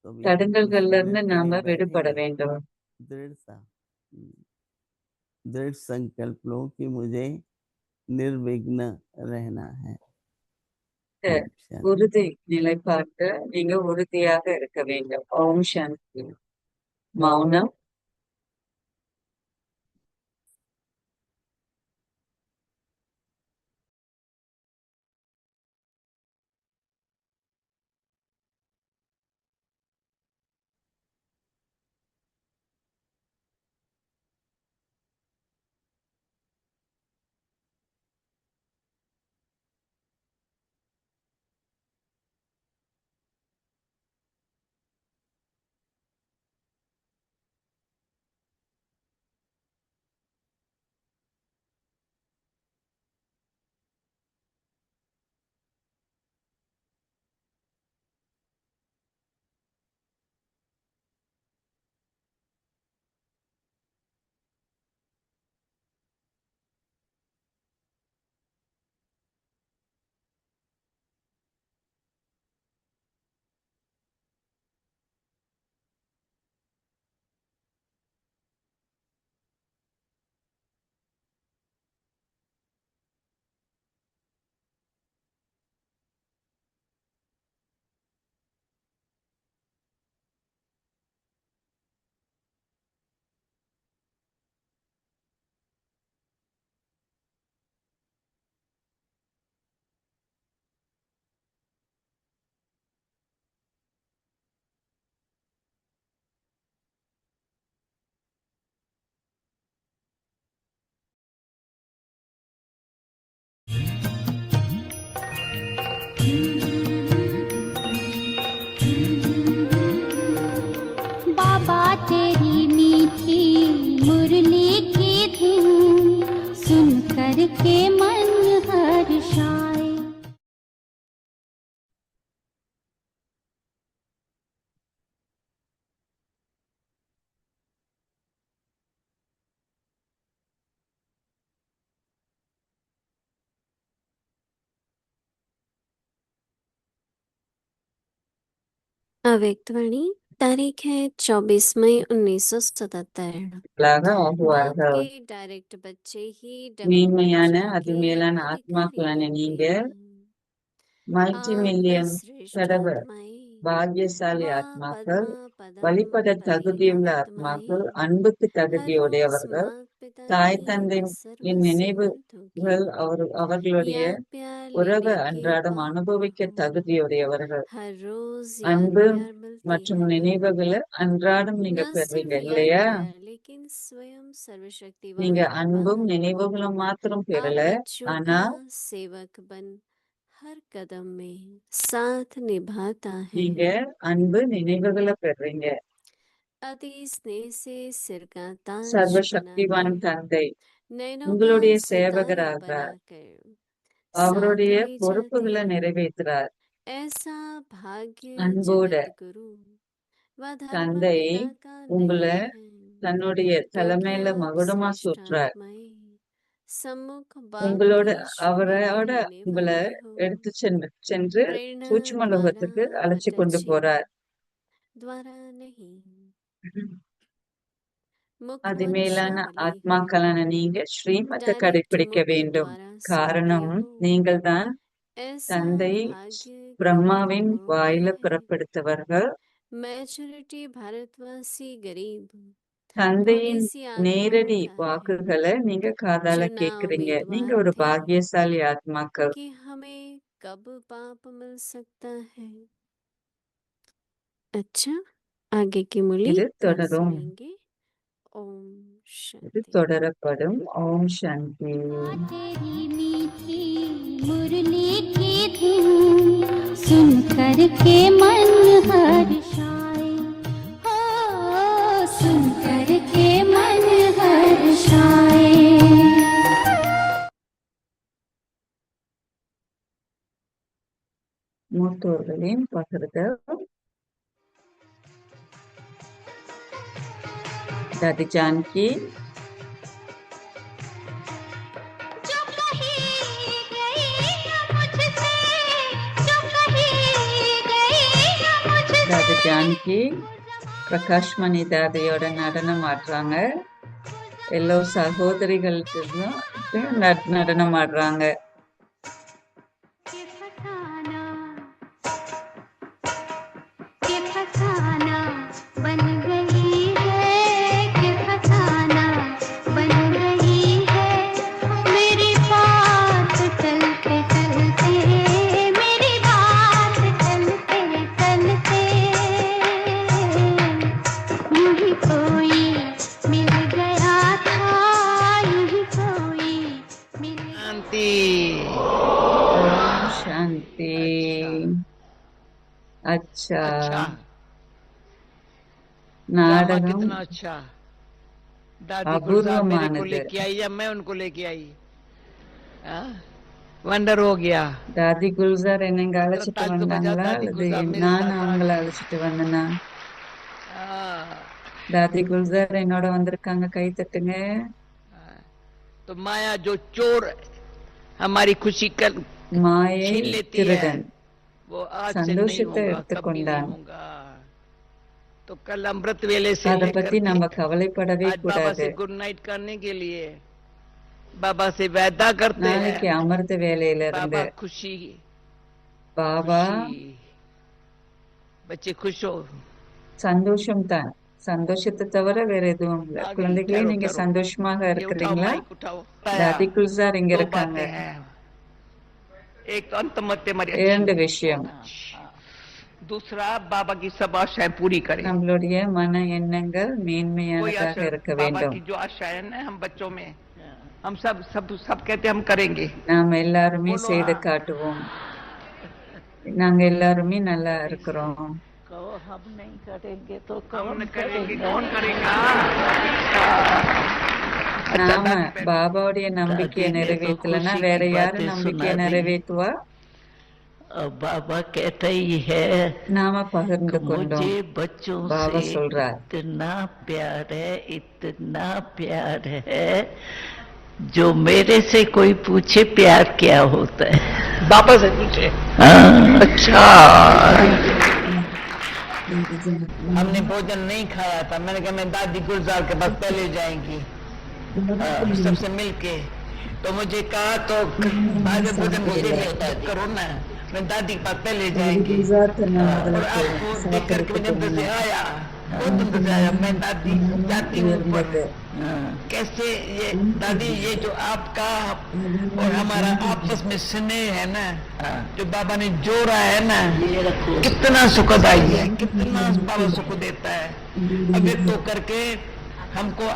S2: तो भी
S1: தடங்கல்கள்ல
S2: उसमें
S1: இருந்து
S2: करीब
S1: நாம விடுபட
S2: बैठेंगे,
S1: வேண்டும்.
S2: दृढ़ता, दृढ़ संकल्प लो कि मुझे निर्विघ्न रहना है। ओम शांति।
S1: உறுதி நிலைப்பாட்டு நீங்க உறுதியாக இருக்க வேண்டும். ஓம் சாந்தி. மௌனம்.
S4: बाबा तेरी मीठी मुरली की धुन सुन कर के मन हर्षाए।
S6: अव्यक्तवाणी तारीख है 24 मई 1977। बाप
S1: ஆகுவார்கள்.
S6: के डायरेक्ट बच्चे ही
S1: மேன்மையான
S6: WBG के
S1: அதிமேலான
S6: अधिकारी
S1: ஆத்மாக்களான
S6: बनते
S1: நீங்க
S6: हैं।
S1: மல்டி
S6: आप
S1: மில்லியன்
S6: श्रेष्ठ
S1: தடவை
S6: आत्माएं
S1: பாக்கியசாலி
S6: वा
S1: ஆத்மாக்கள்,
S6: पद्मा पदम
S1: வழிபட
S6: परी
S1: தகுதியுள்ள ஆத்மாக்கள்,
S6: आत्माएं
S1: அன்புக்கு
S6: हर रोज
S1: தகுதியுடையவர்கள்,
S6: माता पिता
S1: தாய்
S6: की
S1: தந்தையின்
S6: व सर्व
S1: நினைவுகள்
S6: संबंधों की
S1: அவர்களுடைய
S6: याद प्यार
S1: உறவை
S6: लेने के
S1: அன்றாடம்
S6: बाद
S1: அனுபவிக்க தகுதியுடையவர்கள்.
S6: हर रोज याद
S1: அன்பு
S6: प्यार मिलती
S1: மற்றும்
S6: है ना।
S1: நினைவுகளை அன்றாடம் நீங்க
S6: न
S1: பெறுவீங்க
S6: सिर्फ याद
S1: இல்லையா?
S6: प्यार लेकिन स्वयं सर्वशक्तिवान
S1: நீங்க
S6: बाबा
S1: அன்பும் நினைவுகளும் மாத்திரம்
S6: आप
S1: பெறல,
S6: बच्चों
S1: ஆனா
S6: का सेवक बन हर कदम में साथ निभाता है।
S1: நீங்க அன்பு நினைவுகளை பெறுறீங்க.
S6: अति स्नेह से सिर का ताज
S1: சர்வசக்திவான்
S6: बनाकर
S1: தந்தை
S6: नैनों का
S1: உங்களுடைய
S6: सितारा
S1: சேவகராகிறார்.
S6: बनाकर साथ
S1: அவருடைய
S6: ले जाते
S1: பொறுப்புகளை
S6: हैं।
S1: நிறைவேற்றுறார்.
S6: ऐसा भाग्य
S1: அன்போட
S6: जगत गुरु व धर्म
S1: தந்தை
S6: पिता का
S1: உங்களை
S6: नहीं है,
S1: தன்னுடைய
S6: क्योंकि
S1: தலைமையில
S6: आप
S1: மகுடமா
S6: श्रेष्ठ
S1: சூட்டுறார்.
S6: आत्माएं सम्मुख बाप
S1: உங்களோட
S6: की श्रीमत
S1: அவரோட
S6: लेने
S1: உங்களை
S6: वाले हो।
S1: எடுத்து சென்று
S6: प्रेरणा
S1: சூட்சும
S6: द्वारा
S1: லோகத்துக்கு
S6: व
S1: அழைச்சு கொண்டு
S6: टचिंग
S1: போறார்.
S6: द्वारा नहीं। मुख
S1: அதிமேலான
S6: वंशावली
S1: ஆத்மாக்களான நீங்க ஸ்ரீமத்தை
S6: डायरेक्ट
S1: கடைபிடிக்க
S6: मुख
S1: வேண்டும்.
S6: द्वारा
S1: காரணம்
S6: सुनते हो।
S1: நீங்கள் தான்
S6: ऐसा
S1: தந்தை
S6: भाग्य
S1: பிரம்மாவின்
S6: कितनों
S1: வாயில
S6: का है।
S1: பிறப்பெடுத்தவர்கள்.
S6: मैच्योरिटी भारतवासी गरीब थोड़ी
S1: தந்தையின்
S6: सी आत्माओं
S1: நேரடி
S6: का है,
S1: வாக்குகளை நீங்க காதால
S6: जो ना
S1: கேக்குறீங்க. நீங்க
S6: उम्मीदवार
S1: ஒரு
S6: थे
S1: பாக்கியசாலி ஆத்மாக்கள்.
S6: कि हमें कब पाप मिल सकता है। अच्छा, आगे की मुरली
S1: இது
S6: कल
S1: தொடரும்.
S6: सुनेंगे। ओम
S1: இது
S6: शांति।
S1: தொடரப்படும். ஓம் சாந்தி.
S4: तेरी मीठी मुरली की धुन सुन कर के मन हर्षाए। हो सुन कर के मन हर्षाए।
S1: மூத்தோர்களின் பகிர்தல். दादी जानकी
S4: जो कही गई ना मुझसे, जो कही गई ना मुझसे,
S1: दादी जानकी பிரகாஷ் மணி தாதியோட நடனம் ஆடுறாங்க. எல்லா சகோதரிகளுக்கு நடனம் ஆடுறாங்க.
S4: ये फसाना, ये फसाना बन गई है, ये फसाना बन गई है मेरी बात चलते चलते, मेरी बात चलते चलते, यूं ही कोई मिल गया था, यूं ही कोई मिल
S7: शांति।
S1: ओम शांति। अच्छा
S7: अच्छा, ड्रामा
S1: நாடகம்
S7: कितना अच्छा। दादी गुलजार मेरे को
S1: அபூர்வமானது.
S7: लेके आई या मैं उनको लेके आई? वंडर हो गया।
S1: தாதி குல்சார் என்னங்க அழைச்சிட்டு
S7: ताली तो बजा
S1: வந்தாங்களா
S7: दादी
S1: அல்லது
S7: गुलजार मेरे
S1: நான்
S7: साथ
S1: அவங்கள
S7: आ गई।
S1: அழைச்சிட்டு வந்தேனா?
S7: हाँ,
S1: தாதி குல்சார் என்னோட வந்திருக்காங்க, கை தட்டுங்க.
S7: तो माया जो चोर हमारी खुशी कर
S1: மாயை
S7: छीन लेती है,
S1: திருடன்
S7: वो आज से नहीं
S1: சந்தோஷத்தை
S7: होगा, कभी नहीं
S1: எடுத்துக்கொண்டான்.
S7: होगा। तो कल अमृत वेले से
S1: அத
S7: लेकर
S1: பத்தி
S7: के
S1: நம்ம கவலைப்படவே
S7: आज बाबा
S1: கூடாது.
S7: से गुड नाइट करने के लिए बाबा से वादा करते
S1: நாளைக்கு
S7: हैं।
S1: அமிர்த வேலையில இருந்து
S7: बाबा खुशी
S1: பாபா
S7: खुशी, बच्चे खुश हो।
S1: சந்தோஷம் தான், சந்தோஷத்தை தவிர வேற எதுவும் இல்ல.
S7: आगे
S1: குழந்தைகளே
S7: ठहरो
S1: நீங்க
S7: ठहरो,
S1: சந்தோஷமாக
S7: ये उठाओ
S1: இருக்கிறீங்களா?
S7: माइक उठाओ।
S1: தாதி குல்சார் இங்க
S7: दो
S1: இருக்காங்க.
S7: बातें हैं, एक तो अंत मध्य मरी
S1: இரண்டு விஷயம்.
S7: दूसरा बाबा की सब आशाएं पूरी करें।
S1: நம்மளுடைய மன எண்ணங்கள்
S7: कोई
S1: மேன்மையானதாக
S7: आशा
S1: இருக்க
S7: बाबा
S1: வேண்டும்.
S7: की जो आशाएं हैं ना हम बच्चों में, हम सब सब सब कहते हैं हम करेंगे।
S1: நாம எல்லாருமே
S7: बोलो
S1: செய்து
S7: हाँ।
S1: காட்டுவோம். நாங்க எல்லாருமே நல்லா இருக்கிறோம்.
S7: कहो हम नहीं करेंगे तो कौन करेंगे? कौन करेगा? अच्छा,
S1: நாம
S7: दादी बहन,
S1: பாபாவுடைய நம்பிக்கையை
S5: दादी ने तो
S1: நிறைவேற்றலன்னா
S5: खुशी
S1: வேற
S5: की
S1: யாரு
S5: बातें
S1: நம்பிக்கையை
S5: सुना दी।
S1: நிறைவேற்றுவா?
S5: और बाबा कहता ही है
S1: நாம பகிர்ந்து
S5: कि
S1: கொண்டோம்.
S5: मुझे बच्चों
S1: बाबा
S5: से
S1: சொல்றார்,
S5: इतना प्यार है जो मेरे से कोई पूछे प्यार क्या होता है।
S7: बाबा से पूछे।
S5: हाँ।
S7: अच्छा, हमने भोजन नहीं खाया था, मैंने कहा मैं दादी गुलजार के पास पहले जाएंगी सबसे मिलके, तो मुझे कहा तो आज भोजन मुझे करो ना, मैं दादी के पास पहले जाएंगी। और आपको देख करके मैं जब से आया बहुत अंदर से आया, मैं दादी जाती हूँ ऊपर। कैसे ये दादी, ये जो आपका और हमारा आपस में स्नेह है ना, जो बाबा ने जोड़ा है ना, कितना सुखदाई है, कितना बाबा सुख देता है। अव्यक्त तो करके हमको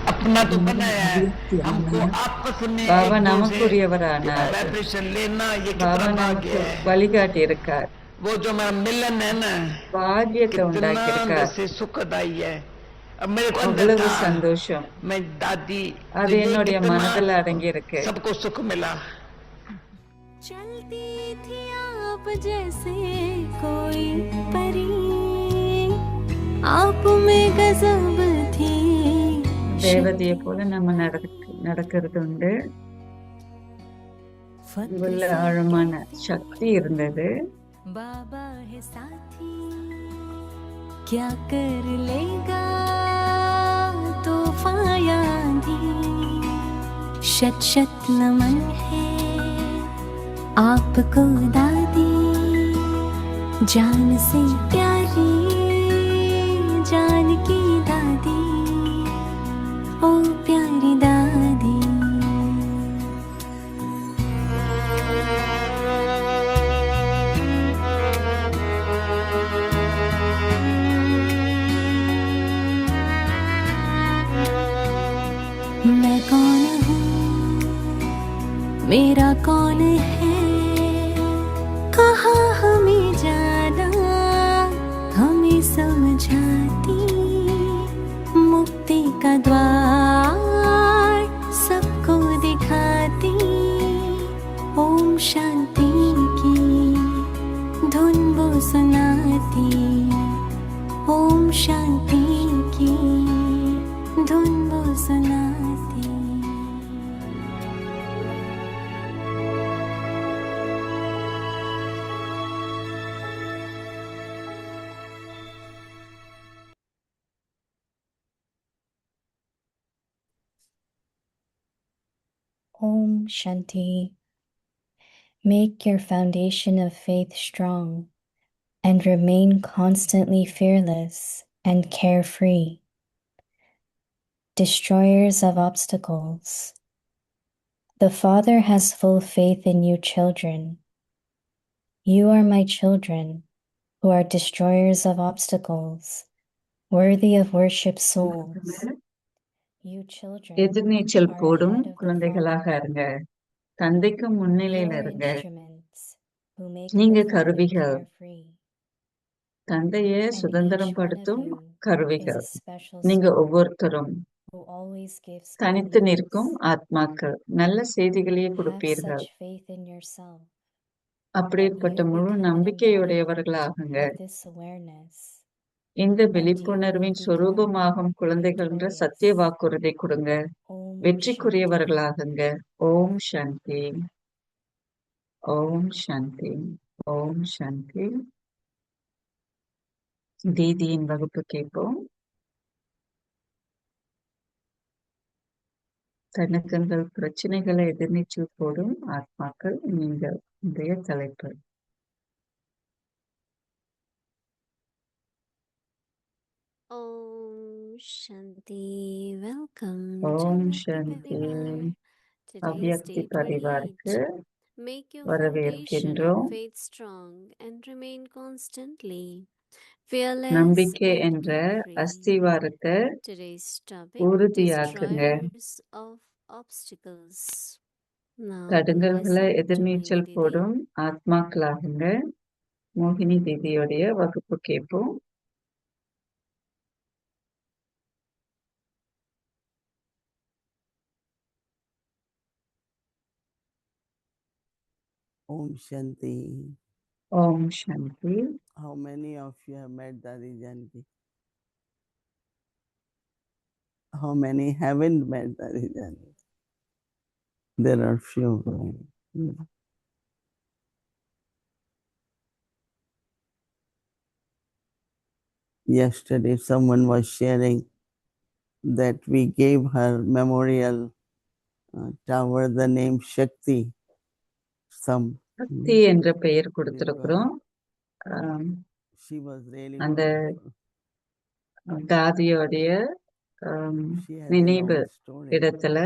S7: अपना तो बनाया है, हमको आपस में
S1: பாபா நமக்குரியவரானார்.
S7: वाइब्रेशन लेना, ये
S1: பாபா
S7: कितना
S1: நமக்கு
S7: भाग्य है।
S1: வழிகாட்டி இருக்கார்,
S7: वो जो हमारा मिलन है ना,
S1: பாக்கியத்தை உண்டாக்கி
S7: कितना अंदर
S1: இருக்கார்.
S7: से सुखदाई है। अब मेरे को अंदर
S1: அவ்வளவு
S7: था,
S1: சந்தோஷம்
S7: मैं दादी,
S1: அது
S7: तो ये
S1: என்னுடைய
S7: कितना
S1: மனதில் அடங்கி இருக்கு.
S7: सबको सुख मिला।
S6: चलती थी आप जैसे कोई परी, आप में गजब थी
S1: தேவதையை போல நம்ம நடக்கிறது உண்டு. உள்ள ஆழமான சக்தி இருந்தது.
S6: बाबा है साथी, क्या कर लेगा तूफान आंधी, शत शत नमन है आपको दादी, जान से प्यारी जान की दादी, ओ प्यारी दादी। मैं कौन हूँ, मेरा कौन है, कहाँ हमें जाना, हमें समझाती मुक्ति का द्वार सबको दिखाती, ओम शांति की
S8: Om Shanti. Make your foundation of faith strong and remain constantly fearless and carefree. Destroyers of obstacles. The Father has full faith in you, children. You are my children, who are destroyers of obstacles, worthy of worship souls. You children
S1: Ethirneechal
S8: are
S1: போடும்
S8: ahead of the
S1: குழந்தைகளாக
S8: Father.
S1: இருங்க. தந்தைக்கு
S8: You
S1: முன்னிலையில
S8: are
S1: இருங்க.
S8: instruments who make
S1: நீங்க
S8: the Father
S1: கருவிகள்.
S8: carefree.
S1: தந்தையை
S8: And
S1: சுதந்திரம்
S8: each one of
S1: படுத்தும்
S8: you is
S1: கருவிகள்.
S8: a special
S1: நீங்க
S8: soul
S1: ஒவ்வொருத்தரும்
S8: who always gives good
S1: தனித்து
S8: news.
S1: நிற்கும் ஆத்மாக்கள். நல்ல செய்திகளையே
S8: Have
S1: கொடுப்பீர்கள்.
S8: such faith in yourself that
S1: அப்படிப்பட்ட
S8: you
S1: முழு
S8: become an embodiment
S1: நம்பிக்கையுடையவர்களாகுங்க.
S8: of this awareness
S1: இந்த
S8: and you
S1: விழிப்புணர்வின்
S8: become
S1: சொரூபமாகும் குழந்தைகள்ன்ற Sathya
S8: victorious.
S1: வாக்குறுதி கொடுங்க.
S8: Om Shanti.
S1: வெற்றிக்குரியவர்களாகுங்க. ஓம் சாந்தி. ஓம் சாந்தி. ஓம் சாந்தி. தீதியின் வகுப்பு கேட்போம். தனக்கங்கள் பிரச்சனைகளை எதிர்நீச்சல் போடும் ஆத்மாக்கள் நீங்கள். இன்றைய தலைப்பு.
S6: Om Shanti. Welcome to
S1: Om
S6: Bhakti
S1: Shanti.
S6: Parivar. Today is
S1: அவ்யக்தி
S6: day
S1: பரிவாருக்கு
S6: 28. Make your foundation
S1: வரவேற்கின்றோம்.
S6: of faith strong and remain constantly fearless
S1: நம்பிக்கை
S6: and
S1: என்ற
S6: carefree.
S1: அஸ்திவாரத்தை
S6: Today's topic:
S1: உறுதியாக்குங்க.
S6: destroyers of obstacles. Now
S1: தடங்கல்களை
S6: listen to
S1: Ethirneechal
S6: Mohini
S1: போடும்
S6: Didi.
S1: ஆத்மாக்களாகுங்க. மோகினி தீதியோடைய வகுப்பு கேட்போம்.
S2: Om Shanti.
S1: Om Shanti.
S2: How many of you have met Dadi Janki? How many haven't met Dadi Janki? There are few. Yesterday, someone was sharing that we gave her memorial tower the name Shakti.
S1: சக்தி என்ற பெயர் கொடுத்திருக்கிறோம்.
S2: She was really
S1: அந்த
S2: wonderful.
S1: தாதியோடைய
S2: She has a
S1: நினைவு
S2: long story
S1: இடத்துல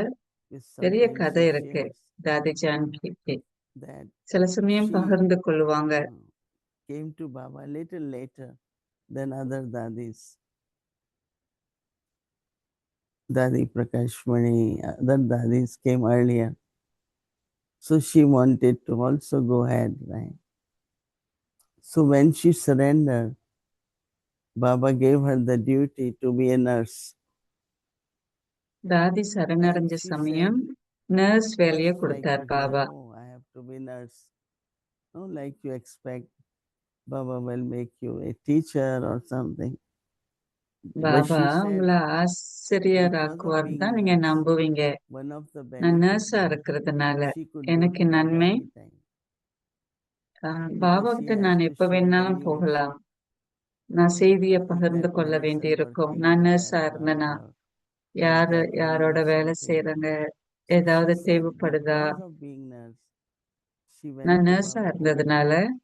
S2: which
S1: பெரிய
S2: sometimes
S1: கதை
S2: she
S1: இருக்கு.
S2: shares
S1: தாதி ஜான்கிக்கு
S2: that
S1: சில சமயம்
S2: she
S1: பகிர்ந்து கொள்ளுவாங்க.
S2: came to Baba a little later than other dadis. Dadi Prakashmani, other dadis came earlier. So she wanted to also go ahead, right? So when she surrendered, Baba gave her the duty to be a nurse.
S1: தாதி சரணடைஞ்ச
S2: And she
S1: சமயம்
S2: said,
S1: nurse வேலையை
S2: just like
S1: கொடுத்தார்
S2: today,
S1: Baba.
S2: oh, I have to be nurse. No, like you expect, Baba will make you a teacher or something. But
S1: Baba
S2: she said,
S1: உங்களை
S2: because of
S1: ஆசிரியராக்குவார்னு
S2: being
S1: தான் நீங்க
S2: nurse,
S1: நம்புவீங்க.
S2: one of the
S1: நான்
S2: benefits
S1: நர்ஸா
S2: that
S1: இருக்கிறதுனால
S2: she could go
S1: எனக்கு
S2: to Baba
S1: நன்மை.
S2: anytime.
S1: Baba
S2: Because she
S1: கிட்ட
S2: has
S1: நான்
S2: to
S1: எப்ப
S2: share the
S1: வேணாலும்
S2: news.
S1: போகலாம். நான் செய்தியை
S2: If
S1: பகிர்ந்து
S2: that
S1: கொள்ள
S2: medicine
S1: வேண்டியிருக்கும்.
S2: working
S1: நான்
S2: in
S1: நர்ஸா
S2: that
S1: இருந்தேனா
S2: drug or if that one
S1: யாரோட
S2: needs
S1: வேலை
S2: something.
S1: செய்யறாங்க,
S2: So
S1: ஏதாவது
S2: she said,
S1: தேவைப்படுதா.
S2: because of being nurse, she went
S1: நான்
S2: to
S1: நர்ஸா
S2: Baba
S1: இருந்ததுனால
S2: anytime.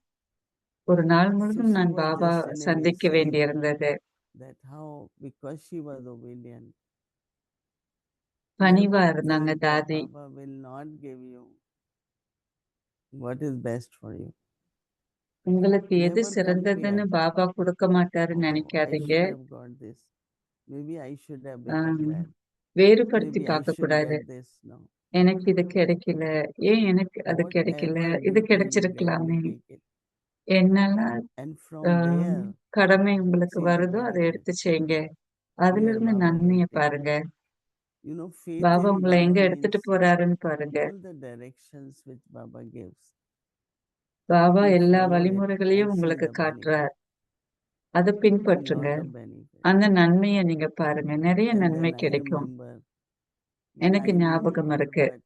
S1: ஒரு நாள்
S2: So
S1: முழுதும்
S2: she
S1: நான்
S2: was
S1: Baba
S2: just in a way
S1: சந்திக்க
S2: saying
S1: வேண்டியிருந்தது.
S2: that how, because she was obedient,
S1: பணிவா
S2: never
S1: இருந்தாங்க
S2: think that
S1: தாதி.
S2: Baba will not give you what is best for you.
S1: உங்களுக்கு எது
S2: Never
S1: சிறந்ததுன்னு
S2: compare.
S1: பாபா கொடுக்க மாட்டாருன்னு
S2: Oh, I
S1: நினைக்காதீங்க.
S2: should have got this. Maybe I should have become that.
S1: வேறுபடுத்தி
S2: Maybe I
S1: பார்க்க
S2: should
S1: கூடாது.
S2: get this now.
S1: எனக்கு இது கிடைக்கல, ஏன் எனக்கு அது கிடைக்கல,
S2: Whatever
S1: இது
S2: duty you get,
S1: கிடைச்சிருக்கலாமே.
S2: you take it.
S1: என்னெல்லாம்
S2: And from
S1: ஆஹ்,
S2: there,
S1: கடமை உங்களுக்கு
S2: see the
S1: வருதோ அதை
S2: benefit
S1: எடுத்து செய்யுங்க. அதுல
S2: where
S1: இருந்து
S2: Baba will
S1: நன்மையை
S2: take
S1: பாருங்க.
S2: you. You know, faith
S1: Baba
S2: in
S1: உங்களை எங்க
S2: Baba
S1: எடுத்துட்டு
S2: means
S1: போறாருன்னு பாருங்க.
S2: all the directions which Baba gives.
S1: Baba
S2: You
S1: எல்லா
S2: follow it
S1: வழிமுறைகளையும்
S2: and see
S1: உங்களுக்கு
S2: the
S1: காட்டுறார்.
S2: benefit.
S1: அதை
S2: A
S1: பின்பற்றுங்க.
S2: lot of benefit.
S1: அந்த நன்மையை நீங்க பாருங்க. நிறைய
S2: And
S1: நன்மை
S2: then I
S1: கிடைக்கும்.
S2: remember when
S1: எனக்கு
S2: I
S1: ஞாபகம்
S2: didn't,
S1: இருக்கு.
S2: but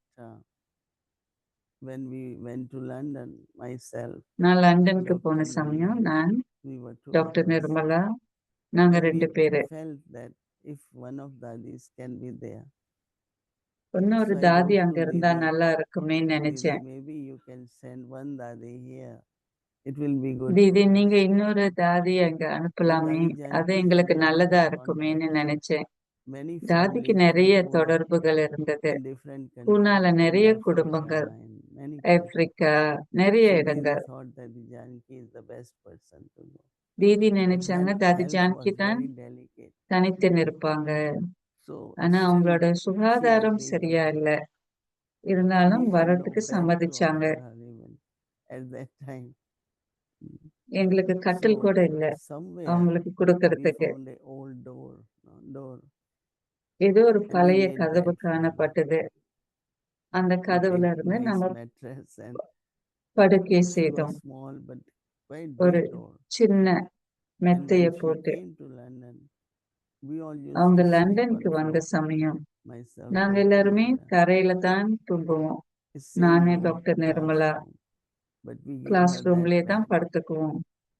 S2: when we went to London, myself,
S1: நான் லண்டனுக்கு
S2: Dr.
S1: போன சமயம்
S2: Nirmala,
S1: நான்
S2: we were two
S1: doctor
S2: of us,
S1: Nirmala நாங்க
S2: and we
S1: 2 பேரு.
S2: felt that if one of the dadis can be there,
S1: இன்னொரு
S2: So I
S1: தாதி
S2: wrote
S1: அங்க
S2: to
S1: இருந்தா
S2: Didi,
S1: நல்லா இருக்குமேன்னு
S2: Didi,
S1: நினைச்சேன்.
S2: maybe you can send one Dadi here. It will be good
S1: Didi
S2: for
S1: நீங்க
S2: us.
S1: இன்னொரு தாதி அங்க
S2: And
S1: அனுப்பலாமே,
S2: Dadi
S1: அது
S2: Janki
S1: எங்களுக்கு
S2: had a lot
S1: நல்லதா
S2: of
S1: இருக்குமேன்னு
S2: contacts.
S1: நினைச்சேன்.
S2: Many
S1: தாதிக்கு
S2: families in
S1: நிறைய
S2: Pune,
S1: தொடர்புகள் இருந்தது.
S2: in different countries,
S1: பூனால
S2: in
S1: நிறைய
S2: Africa,
S1: குடும்பங்கள்,
S2: in many places.
S1: ஆப்பிரிக்கா, நிறைய
S2: So Didi
S1: இடங்கள்.
S2: thought that the Janki is the best person to know.
S1: Didi
S2: But
S1: நினைச்சாங்க
S2: her
S1: தாதி
S2: health
S1: ஜானகி
S2: was
S1: தான்
S2: very delicate.
S1: தனித்து நிற்பாங்க.
S2: So
S1: ஆனா
S2: still
S1: அவங்களோட
S2: she
S1: சுகாதாரம்
S2: agreed.
S1: சரியா இல்ல. இருந்தாலும்
S2: We had no
S1: வர்றதுக்கு
S2: bed to
S1: சம்மதிச்சாங்க.
S2: offer her even at that time.
S1: எங்களுக்கு கட்டில் கூட
S2: So
S1: இல்ல
S2: somewhere
S1: அவங்களுக்கு
S2: we
S1: கொடுக்கறதுக்கு.
S2: found a old door
S1: ஏதோ ஒரு
S2: and we
S1: பழைய
S2: made
S1: கதவு
S2: bed for her.
S1: காணப்பட்டது. அந்த
S2: We
S1: கதவுல
S2: take
S1: இருந்து
S2: nice
S1: நம்ம
S2: mattress and
S1: படுக்கை
S2: she was
S1: செய்தோம்.
S2: small but quite
S1: ஒரு
S2: big door.
S1: சின்ன
S2: And
S1: மெத்தைய
S2: when she
S1: போட்டு.
S2: came to London, we all used
S1: அவங்க
S2: to sleep on
S1: லண்டனுக்கு வந்த
S2: floor.
S1: சமயம்
S2: Myself,
S1: நாங்க
S2: Dr.
S1: எல்லாருமே
S2: Nirmala.
S1: தரையில தான் தூங்குவோம்.
S2: The same
S1: நானே
S2: room,
S1: doctor Nirmala
S2: classroom. But we gave
S1: class
S2: her
S1: ரூம்லயே
S2: that
S1: தான்
S2: bed.
S1: படுத்துக்குவோம்.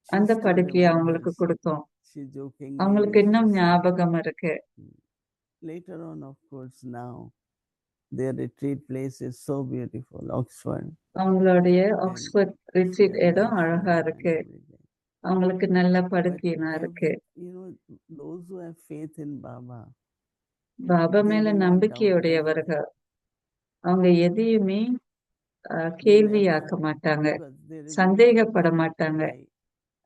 S2: She
S1: அந்த
S2: still
S1: படுக்கையை அவங்களுக்கு
S2: remembers.
S1: கொடுத்தோம்.
S2: She jokingly
S1: அவங்களுக்கு
S2: used to
S1: இன்னும்
S2: say.
S1: ஞாபகம் இருக்கு.
S2: Later on, of course, now their retreat place is so beautiful, Oxford.
S1: அவங்களுடைய
S2: And
S1: Oxford
S2: she
S1: retreat
S2: had
S1: இடம்
S2: lunch for
S1: அழகா
S2: her and
S1: இருக்கு.
S2: everything.
S1: அவங்களுக்கு நல்ல
S2: But
S1: படுக்கைனா இருக்கு.
S2: you know, those who have faith in Baba,
S1: Baba
S2: they
S1: மேல
S2: will not doubt
S1: நம்பிக்கையுடையவர்கள்
S2: anything.
S1: அவங்க எதையுமே
S2: They never,
S1: கேள்வியாக்க மாட்டாங்க,
S2: because there is no
S1: சந்தேகப்பட
S2: doubt
S1: மாட்டாங்க.
S2: that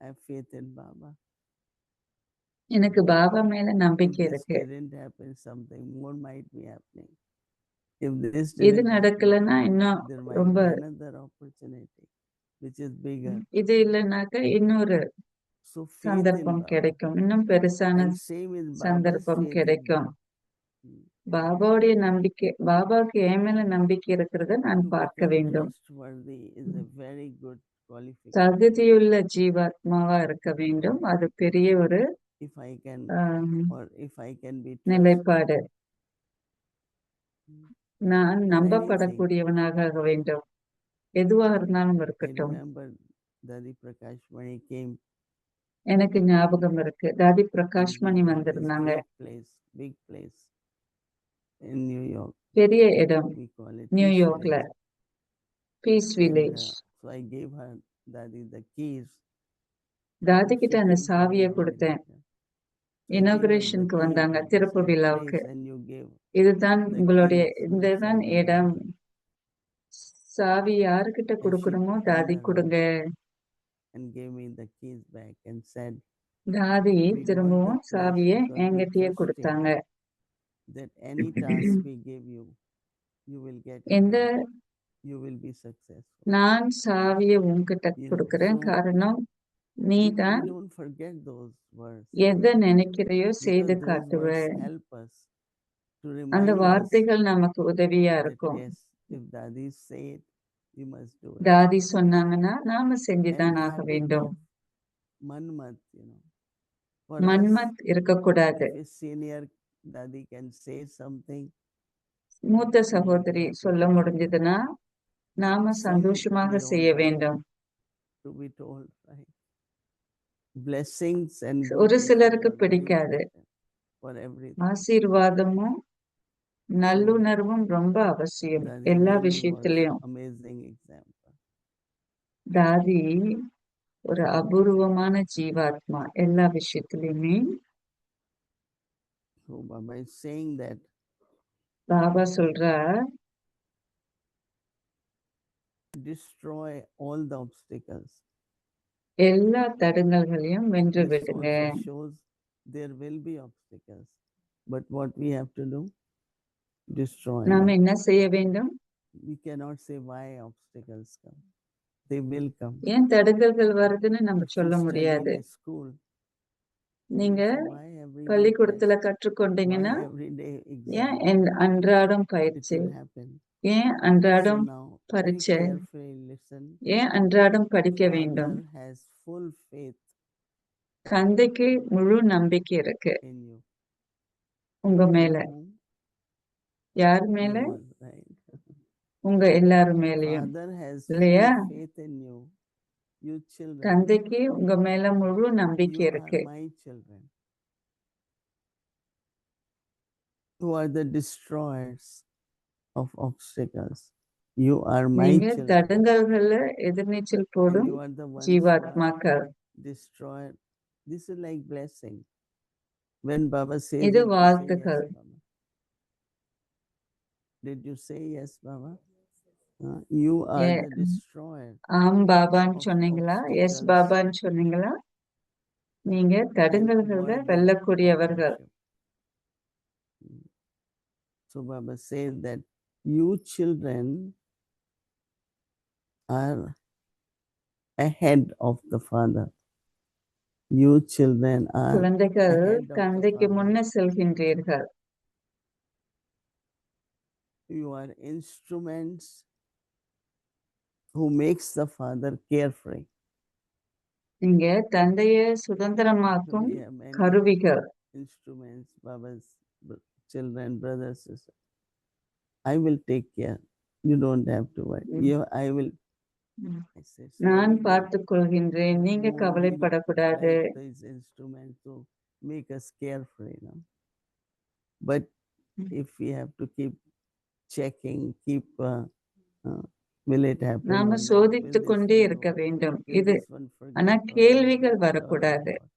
S2: I have faith in Baba.
S1: எனக்கு பாபா மேல
S2: If
S1: நம்பிக்கை
S2: this
S1: இருக்கு.
S2: didn't happen, something more might be happening. If this
S1: இது
S2: didn't happen,
S1: நடக்கலன்னா இன்னும்
S2: there might
S1: ரொம்ப
S2: be another opportunity, which is bigger.
S1: இது இல்லைனாக்க இன்னொரு
S2: So faith in
S1: சந்தர்ப்பம்
S2: Baba.
S1: கிடைக்கும், இன்னும் பெருசான
S2: And same is Baba's
S1: சந்தர்ப்பம்
S2: faith in
S1: கிடைக்கும்.
S2: me.
S1: பாபாவுடைய நம்பிக்கை, பாபாவுக்கு என் மேல நம்பிக்கை இருக்கிறத நான்
S2: To
S1: பார்க்க
S2: become
S1: வேண்டும்.
S2: trustworthy is a very good qualification.
S1: தகுதியுள்ள ஜீவாத்மாவா இருக்க வேண்டும். அது பெரிய ஒரு
S2: If I can, or if I can be
S1: நிலைப்பாடு.
S2: trustworthy
S1: நான்
S2: for anything.
S1: நம்பப்படக்கூடியவனாக ஆக வேண்டும். எதுவா இருந்தாலும்
S2: I
S1: இருக்கட்டும்.
S2: remember Dadi Prakash when he came.
S1: எனக்கு ஞாபகம் இருக்கு. தாதி
S2: And
S1: Prakash
S2: he
S1: money
S2: got this
S1: வந்திருந்தாங்க.
S2: great place, big place in New York.
S1: பெரிய இடம்
S2: We call it
S1: நியூயார்க்ல,
S2: Peace Village.
S1: Peace
S2: And
S1: village.
S2: so I gave her Dadi the keys.
S1: தாதி
S2: She
S1: கிட்ட அந்த
S2: came for
S1: சாவியை கொடுத்தேன்.
S2: inauguration. So I gave her the
S1: இனாகுரேஷனுக்கு
S2: key
S1: வந்தாங்க,
S2: that this
S1: திறப்பு
S2: is the
S1: விழாவுக்கு.
S2: place and you gave
S1: இதுதான்
S2: the
S1: உங்களுடைய,
S2: keys. You
S1: இதுதான்
S2: said
S1: இடம்.
S2: Dadi.
S1: சாவி யாருக்கிட்ட
S2: And she
S1: கொடுக்கணுமோ
S2: turned
S1: தாதி
S2: around
S1: கொடுங்க.
S2: and gave me the keys back and said,
S1: தாதி
S2: we got the
S1: திரும்பவும்
S2: place
S1: சாவியை
S2: because we
S1: என்கிட்டயே
S2: trusted
S1: கொடுத்தாங்க.
S2: that any task we give you, you will get it
S1: எந்த
S2: done. You will be successful.
S1: நான் சாவியை உன்கிட்ட
S2: You know,
S1: கொடுக்கிறேன்,
S2: so
S1: காரணம் நீ
S2: we
S1: தான்
S2: don't forget those words
S1: எதை நினைக்கிறையோ செய்து
S2: because those
S1: காட்டுவ.
S2: words help us to
S1: அந்த
S2: remind us
S1: வார்த்தைகள் நமக்கு உதவியா
S2: that
S1: இருக்கும்.
S2: yes, if Dadi say it, we must do it.
S1: தாதி சொன்னாங்கன்னா நாம
S2: And
S1: செஞ்சுதான் ஆக
S2: habit
S1: வேண்டும்.
S2: of manmat, you know. For us,
S1: மன்மத் இருக்கக்கூடாது.
S2: if a senior Dadi can say something,
S1: மூத்த
S2: we will be
S1: சகோதரி
S2: happy
S1: சொல்ல
S2: to do that.
S1: முடிஞ்சதுன்னா நாம
S2: Some we
S1: சந்தோஷமாக
S2: don't
S1: செய்ய
S2: like
S1: வேண்டும்.
S2: to be told, right? Blessings and good
S1: ஒரு
S2: wishes
S1: சிலருக்கு
S2: are very
S1: பிடிக்காது.
S2: important for everything.
S1: ஆசீர்வாதமும்
S2: So
S1: நல்லுணர்வும் ரொம்ப அவசியம்
S2: Dadi
S1: எல்லா
S2: really was
S1: விஷயத்திலையும்.
S2: amazing example.
S1: தாதி ஒரு அபூர்வமான ஜீவாத்மா எல்லா விஷயத்திலுமே.
S2: So Baba is saying that
S1: Baba சொல்றார்,
S2: destroy all the obstacles.
S1: எல்லா தடங்கல்களையும் வென்று
S2: This
S1: விடுங்க.
S2: also shows there will be obstacles, but what we have to do, destroy
S1: நாம
S2: them.
S1: என்ன செய்ய வேண்டும்?
S2: We cannot say why obstacles come. They will come.
S1: ஏன் தடங்கல்கள் வருதுன்னு நம்ம
S2: If you
S1: சொல்ல
S2: study
S1: முடியாது.
S2: in a school, you
S1: நீங்க
S2: will say why every day
S1: பள்ளிக்கூடத்துல
S2: test,
S1: கற்றுக்கொண்டீங்கன்னா
S2: why every day
S1: ஏன்
S2: exam.
S1: அன்றாடம்
S2: It
S1: பயிற்சி,
S2: will happen.
S1: ஏன்
S2: So
S1: அன்றாடம்
S2: now very
S1: பரீட்சை,
S2: carefully listen.
S1: ஏன் அன்றாடம் படிக்க வேண்டும்.
S2: Father has full faith
S1: தந்தைக்கு முழு நம்பிக்கை இருக்கு
S2: in you.
S1: உங்க மேல.
S2: Whom?
S1: யார் மேல?
S2: You all, right?
S1: உங்க எல்லாரும் மேலயும்
S2: Father has
S1: இல்லையா?
S2: full faith in you. You children,
S1: தந்தைக்கு உங்க மேல முழு நம்பிக்கை
S2: you are
S1: இருக்கு.
S2: my children. Who are the destroyers. of obstacles. You are my
S1: நீங்க
S2: children,
S1: தடங்கல்கள்ல எதிர்நீச்சல்
S2: and
S1: போடும்
S2: you are the ones who are
S1: ஜீவாத்மாக்கள்.
S2: destroyed. This is like blessing. When Baba says,
S1: இது
S2: it, you say yes,
S1: வாழ்த்துக்கள்.
S2: Baba. Did you say yes, Baba? You are
S1: A-
S2: the destroyer
S1: ஆம் பாபான்னு
S2: of
S1: சொன்னீங்களா? S
S2: obstacles
S1: பாபான்னு சொன்னீங்களா? நீங்க
S2: and
S1: தடங்கல்கள
S2: worthy of
S1: வெல்லக்கூடியவர்கள்.
S2: worship. So Baba says that you children are ahead of the Father. You children are
S1: குழந்தைகள்
S2: ahead of the
S1: தந்தைக்கு
S2: Father.
S1: முன்ன செல்கின்றீர்கள்.
S2: You are instruments who makes the Father carefree.
S1: நீங்க தந்தைய சுதந்திரமாக்கும்
S2: We have many
S1: கருவிகள்.
S2: instruments, Baba's children, brothers, sisters. I will take care. You don't have to worry. I will. I said,
S1: நான்
S2: slowly,
S1: பார்த்துக் கொள்கின்றேன், நீங்க
S2: won't be
S1: கவலைப்படக்கூடாது.
S2: like these instruments to make us carefree. No? But if we have to keep checking, keep, will it happen?
S1: நாம
S2: or not? Will
S1: சோதித்துக்
S2: this
S1: கொண்டே
S2: one
S1: இருக்க
S2: go?
S1: வேண்டும்.
S2: Will
S1: இது
S2: this one forget
S1: ஆனா
S2: or will
S1: கேள்விகள்
S2: this or
S1: வரக்கூடாது,
S2: what?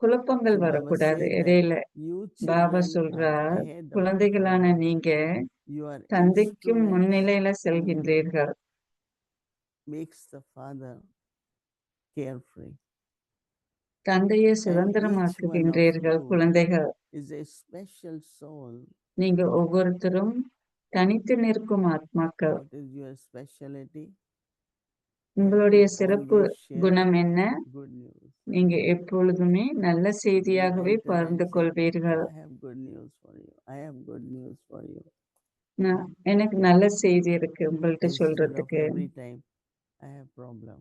S1: குழப்பங்கள்
S2: So Baba
S1: வரக்கூடாது
S2: said that
S1: இடையில.
S2: you
S1: பாபா
S2: children
S1: சொல்றார்,
S2: are ahead of the
S1: குழந்தைகளான
S2: Father.
S1: நீங்க
S2: You are
S1: தந்தைக்கும்
S2: instruments
S1: முன்னிலையில
S2: who
S1: செல்கின்றீர்கள்.
S2: makes the Father carefree.
S1: தந்தையை
S2: And each one of
S1: சுதந்திரமாக்குகின்றீர்கள்
S2: you
S1: குழந்தைகள்.
S2: is a special soul.
S1: நீங்க ஒவ்வொருத்தரும் தனித்து நிற்கும் ஆத்மாக்கள்.
S2: What is your specialty?
S1: உங்களுடைய
S2: You
S1: சிறப்பு
S2: always share
S1: குணம் என்ன?
S2: good news.
S1: நீங்க எப்பொழுதுமே நல்ல
S2: You
S1: செய்தியாகவே
S2: enter
S1: பகிர்ந்து
S2: and say,
S1: கொள்வீர்கள்.
S2: I have good news for you. I have good news for you.
S1: எனக்கு நல்ல செய்தி இருக்கு உங்கள்ட்ட
S2: Instead of
S1: சொல்றதுக்கு.
S2: every time, I have problem.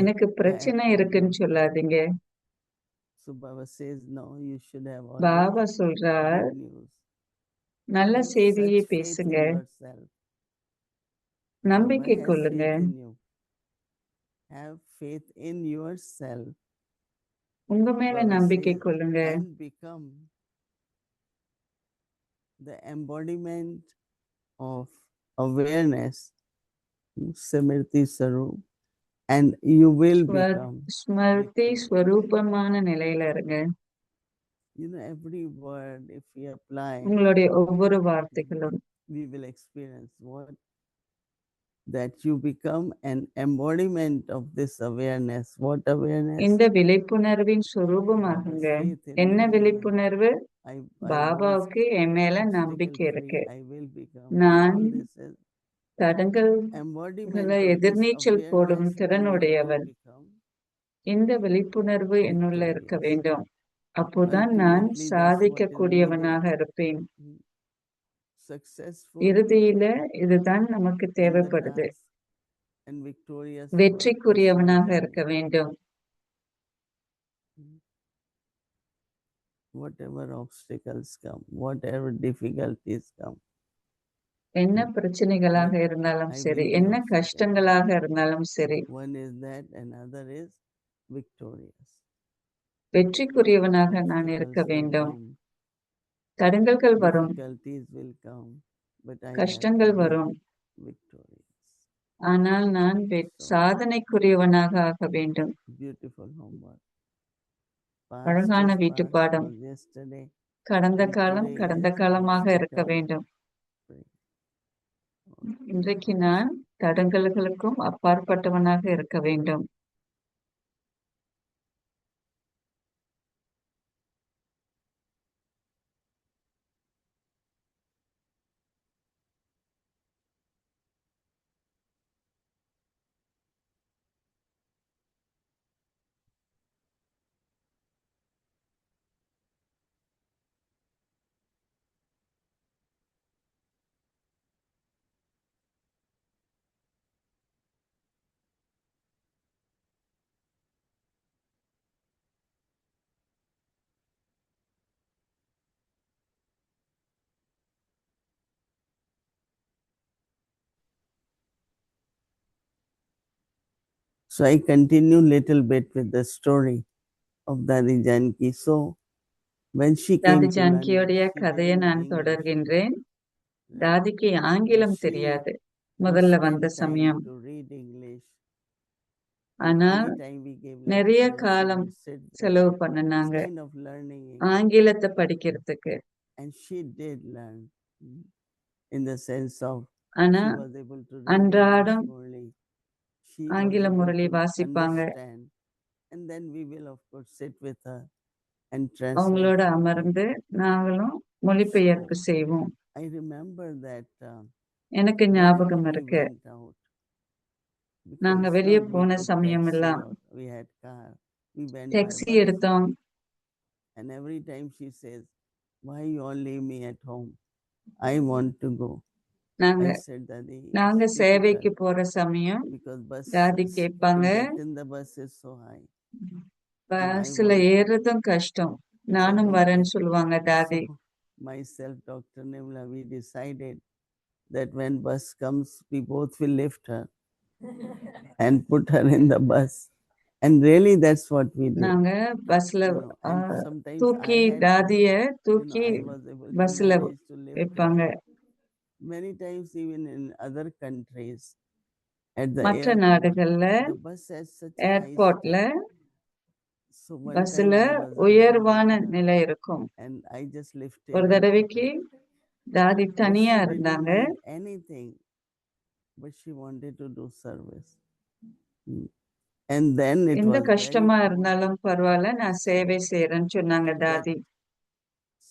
S1: எனக்கு
S2: I have
S1: பிரச்சனை
S2: problem.
S1: இருக்குன்னு சொல்லாதீங்க.
S2: So Baba says, no, you should have always
S1: Baba சொல்றார்,
S2: good news.
S1: நல்ல
S2: Have
S1: செய்தியை
S2: such faith
S1: பேசுங்க,
S2: in yourself. Baba
S1: நம்பிக்கை
S2: has
S1: கொள்ளுங்க.
S2: faith in you. Have faith in yourself
S1: உங்க மேல
S2: Baba
S1: நம்பிக்கை
S2: says,
S1: கொள்ளுங்க.
S2: and become the embodiment of awareness, Samriti Sarup, and you will become
S1: Smriti
S2: victorious.
S1: ஸ்வரூபமான நிலையில இருங்க.
S2: You know, every word, if we apply,
S1: உங்களுடைய ஒவ்வொரு வார்த்தைகளும்
S2: we will experience what? That you become an embodiment of this awareness. What awareness?
S1: இந்த விழிப்புணர்வின் சொரூபமாகுங்க.
S2: Baba's faith in
S1: என்ன
S2: me.
S1: விழிப்புணர்வு?
S2: I was
S1: பாபாவுக்கு என் மேல
S2: obstacle
S1: நம்பிக்கை
S2: free.
S1: இருக்கு.
S2: I will become.
S1: நான்
S2: All this is
S1: தடங்கல்களை
S2: embodiment of this
S1: எதிர்நீச்சல் போடும்
S2: awareness. When you
S1: திறனுடையவன்.
S2: will become
S1: இந்த விழிப்புணர்வு என்னுள்ள இருக்க
S2: victorious.
S1: வேண்டும். அப்போதான் நான்
S2: Ultimately, that's what is
S1: சாதிக்கக்கூடியவனாக
S2: needed.
S1: இருப்பேன்.
S2: Successful
S1: இறுதியில இதுதான் நமக்கு
S2: in the
S1: தேவைப்படுது.
S2: task and victorious for
S1: வெற்றிக்குரியவனாக
S2: pursuing
S1: இருக்க
S2: it.
S1: வேண்டும்.
S2: Whatever obstacles come, whatever difficulties come,
S1: என்ன பிரச்சனைகளாக
S2: but
S1: இருந்தாலும்
S2: I
S1: சரி,
S2: will be
S1: என்ன
S2: obstacle.
S1: கஷ்டங்களாக இருந்தாலும் சரி,
S2: One is that, another is victorious.
S1: வெற்றிக்குரியவனாக நான்
S2: Obstacles
S1: இருக்க
S2: will
S1: வேண்டும்.
S2: come,
S1: தடங்கல்கள் வரும்,
S2: difficulties will come, but I have
S1: கஷ்டங்கள்
S2: to be
S1: வரும்.
S2: victorious.
S1: ஆனால் நான் சாதனைக்குரியவனாக ஆக வேண்டும்.
S2: Beautiful homework. Past
S1: அழகான
S2: is
S1: வீட்டு
S2: past,
S1: பாடம்.
S2: was yesterday,
S1: கடந்த
S2: and
S1: காலம்
S2: today
S1: கடந்த
S2: is
S1: காலமாக இருக்க
S2: obstacle
S1: வேண்டும்.
S2: free.
S1: இன்றைக்கு நான் தடங்கல்களுக்கும் அப்பாற்பட்டவனாக இருக்க வேண்டும்.
S2: So I continue little bit with the story of Dadi Janki. So when she came
S1: தாதி
S2: to
S1: ஜானகியோடைய
S2: London, she
S1: கதையை
S2: didn't
S1: நான்
S2: think that she
S1: தொடர்கின்றேன். தாதிக்கு
S2: But
S1: ஆங்கிலம்
S2: she
S1: தெரியாது
S2: would
S1: முதல்ல வந்த
S2: spend time
S1: சமயம்.
S2: to read English.
S1: ஆனால்
S2: Anytime we gave
S1: நிறைய
S2: lectures, she
S1: காலம்
S2: would sit there.
S1: செலவு
S2: It's
S1: பண்ணுனாங்க
S2: kind of learning English.
S1: ஆங்கிலத்தை படிக்கிறதுக்கு.
S2: And she did learn in the sense of
S1: ஆனா
S2: she was able to read
S1: அன்றாடம்
S2: English only. She was
S1: ஆங்கில
S2: able
S1: Murali
S2: to
S1: வாசிப்பாங்க.
S2: understand. And then we will of course sit with her and translate.
S1: அவங்களோட அமர்ந்து நாங்களும் மொழிபெயர்ப்பு செய்வோம்.
S2: I remember that
S1: எனக்கு
S2: whenever
S1: ஞாபகம்
S2: we
S1: இருக்கு.
S2: went out,
S1: நாங்க
S2: because
S1: வெளியே
S2: not we
S1: போன
S2: took
S1: சமயம்
S2: taxi
S1: எல்லாம்
S2: or we had car, we went by
S1: taxi
S2: bus.
S1: எடுத்தோம்.
S2: And every time she says, why you all leave me at home? I want to go.
S1: நாங்க
S2: I said, Daddy,
S1: நாங்க
S2: it's
S1: சேவைக்கு
S2: difficult
S1: போற சமயம்
S2: because bus
S1: தாதி
S2: to
S1: கேட்பாங்க,
S2: get in the bus is so high.
S1: பஸ்ல
S2: want-
S1: ஏறுறதும் கஷ்டம், நானும்
S2: okay.
S1: வரேன்னு சொல்லுவாங்க தாதி.
S2: So myself, Dr. Nimla, we decided that when bus comes, we both will lift her and put her in the bus. And really that's what we did.
S1: நாங்க பஸ்ல
S2: You know, and sometimes
S1: தூக்கி
S2: I had to,
S1: தாதிய
S2: you know,
S1: தூக்கி
S2: I was able to
S1: பஸ்ல
S2: manage to lift her.
S1: வைப்பாங்க.
S2: Many times even in other countries, at the
S1: மற்ற
S2: airport,
S1: நாடுகள்ல
S2: the bus has such a high
S1: ஏர்போர்ட்ல
S2: step. So one time
S1: பஸ்ல
S2: I was alone
S1: உயர்வான
S2: with her
S1: நிலை இருக்கும்.
S2: and I just lifted
S1: ஒரு
S2: her.
S1: தடவைக்கு தாதி
S2: But
S1: தனியா
S2: she didn't
S1: இருந்தாங்க.
S2: mind anything, but she wanted to do service. And then it
S1: எந்த
S2: was
S1: கஷ்டமா
S2: very
S1: இருந்தாலும் பரவாயில்ல, நான் சேவை செய்யறேன்னு சொன்னாங்க
S2: and that
S1: தாதி.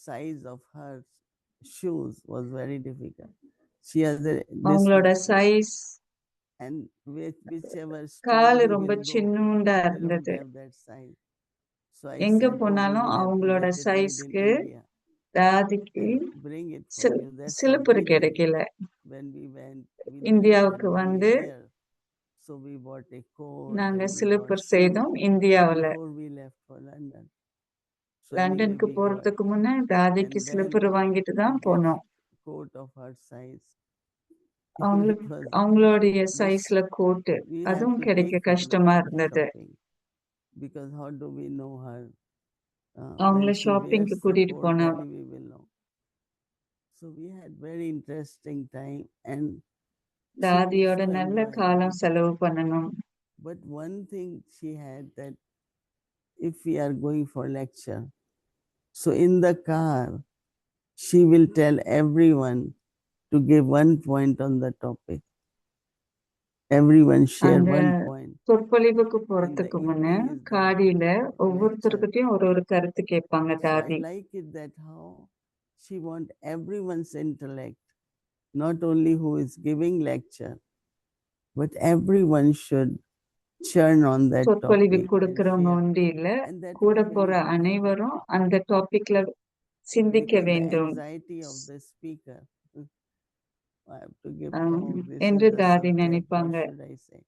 S2: size of her shoes was very difficult. She has this
S1: அவங்களோட
S2: much shoe.
S1: Size
S2: And whichever store
S1: காலு
S2: we
S1: ரொம்ப
S2: will go,
S1: சின்னூண்டா
S2: they don't
S1: இருந்தது.
S2: have that size. So I
S1: எங்க
S2: said, oh, we
S1: போனாலும்
S2: will have to
S1: அவங்களோட
S2: get it made in
S1: சைஸ்க்கு
S2: India
S1: தாதிக்கு
S2: and bring it for you. That's what
S1: சிலுப்பு
S2: we did.
S1: கிடைக்கல.
S2: When we went, we did it
S1: இந்தியாவுக்கு
S2: and bring
S1: வந்து
S2: it here. So we bought a coat
S1: நாங்க
S2: and we bought
S1: சிலுப்பர்
S2: shoes
S1: செய்தோம் இந்தியாவுல.
S2: before we left for London. So anyway,
S1: லண்டனுக்கு
S2: we got
S1: போறதுக்கு முன்ன தாதிக்கு
S2: and then
S1: சிலுப்பர் வாங்கிட்டு
S2: to
S1: தான்
S2: get
S1: போனோம்.
S2: coat of her size. It
S1: அவங்களுக்கு
S2: was
S1: அவங்களுடைய
S2: this
S1: சைஸ்ல கோட்டு
S2: we had
S1: அதுவும்
S2: to
S1: கிடைக்க
S2: take her
S1: கஷ்டமா
S2: for
S1: இருந்தது.
S2: shopping because how do we know her?
S1: அவங்கள
S2: When she
S1: ஷாப்பிங்க்கு
S2: wears the
S1: கூட்டிட்டு
S2: coat,
S1: போனோம்.
S2: only we will know. So we had very interesting time and she would
S1: தாதியோட
S2: spend
S1: நல்ல
S2: her
S1: காலம்
S2: everything.
S1: செலவு பண்ணணும்.
S2: But one thing she had that if we are going for lecture, so in the car, she will tell everyone to give one point on the topic. Everyone share
S1: அந்த
S2: one point.
S1: சொற்பொழிவுக்கு
S2: In the
S1: போறதுக்கு முன்ன
S2: evening is the
S1: காடியில
S2: lecture.
S1: ஒவ்வொருத்தருக்கிட்டையும் ஒரு கருத்து கேட்பாங்க
S2: So I
S1: தாதி.
S2: like it that how she want everyone's intellect, not only who is giving lecture, but everyone should churn on that
S1: சொற்பொழிவு
S2: topic and
S1: கொடுக்கறவங்க
S2: share.
S1: ஒண்டி இல்ல,
S2: And that
S1: கூட
S2: was
S1: போற
S2: very important
S1: அனைவரும் அந்த டாபிக்ல சிந்திக்க
S2: because the
S1: வேண்டும்
S2: anxiety of the speaker, I have to give
S1: ஆம்,
S2: talk, this
S1: என்று
S2: is the
S1: தாதி
S2: subject, what
S1: நினைப்பாங்க.
S2: should I say?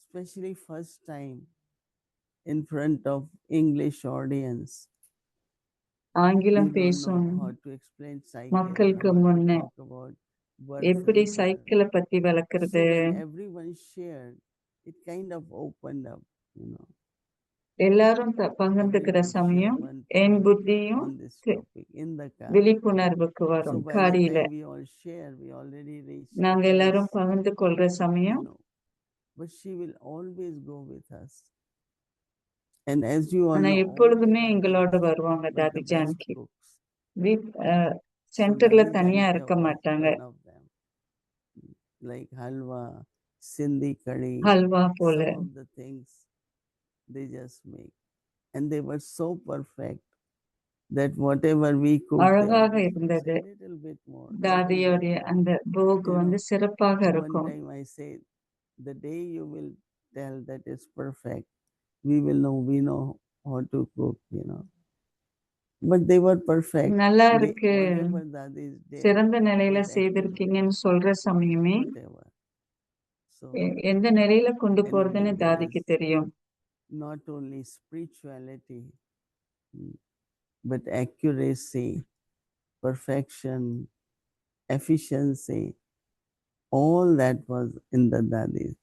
S2: Especially first time in front of English audience. You
S1: ஆங்கிலம்
S2: don't
S1: பேசும்
S2: know how to explain cycle,
S1: மக்களுக்கு
S2: how to
S1: முன்ன
S2: talk about birth
S1: எப்படி
S2: record.
S1: சைக்கிளை பத்தி
S2: So
S1: வளர்க்கறது,
S2: when everyone shared, it kind of opened up, you know.
S1: எல்லாரும் பகிர்ந்துக்கிற
S2: Everyone
S1: சமயம்
S2: shared one
S1: என்
S2: point
S1: புத்தியும்
S2: on this topic in the car.
S1: விழிப்புணர்வுக்கு
S2: So
S1: வரும்
S2: by the
S1: காடியில.
S2: time we all share, we already reached
S1: நாங்க
S2: the
S1: எல்லாரும்
S2: place,
S1: பகிர்ந்து கொள்ற
S2: you
S1: சமயம்
S2: know. But she will always go with us. And as you all
S1: ஆனா
S2: know, all the
S1: எப்பொழுதுமே
S2: dadis
S1: எங்களோட வருவாங்க
S2: were the
S1: தாதி
S2: best
S1: ஜானகி.
S2: cooks. So
S1: சென்டர்ல
S2: Dadi
S1: தனியா
S2: Janki
S1: இருக்க
S2: was
S1: மாட்டாங்க.
S2: one of them. Like halwa, Sindhi curry,
S1: halwa போல
S2: some of the things they just make. And they were so perfect that whatever we cooked, they
S1: அழகாக
S2: always would
S1: இருந்தது.
S2: say little bit more, little bit
S1: தாதியோடைய
S2: more.
S1: அந்த போக்
S2: You
S1: வந்து
S2: know,
S1: சிறப்பாக
S2: one
S1: இருக்கும்.
S2: time I said, the day you will tell that it's perfect, we will know, we know how to cook, you know. But they were perfect.
S1: நல்லா
S2: They,
S1: இருக்கு,
S2: whatever dadis did
S1: சிறந்த நிலையில
S2: was accurate,
S1: செய்திருக்கீங்கன்னு சொல்ற சமயமே
S2: whatever. So
S1: எந்த நிலையில கொண்டு போறதுன்னு
S2: anyway, there
S1: தாதிக்கு
S2: is
S1: தெரியும்.
S2: not only spirituality, but accuracy, perfection, efficiency, all that was in the dadis.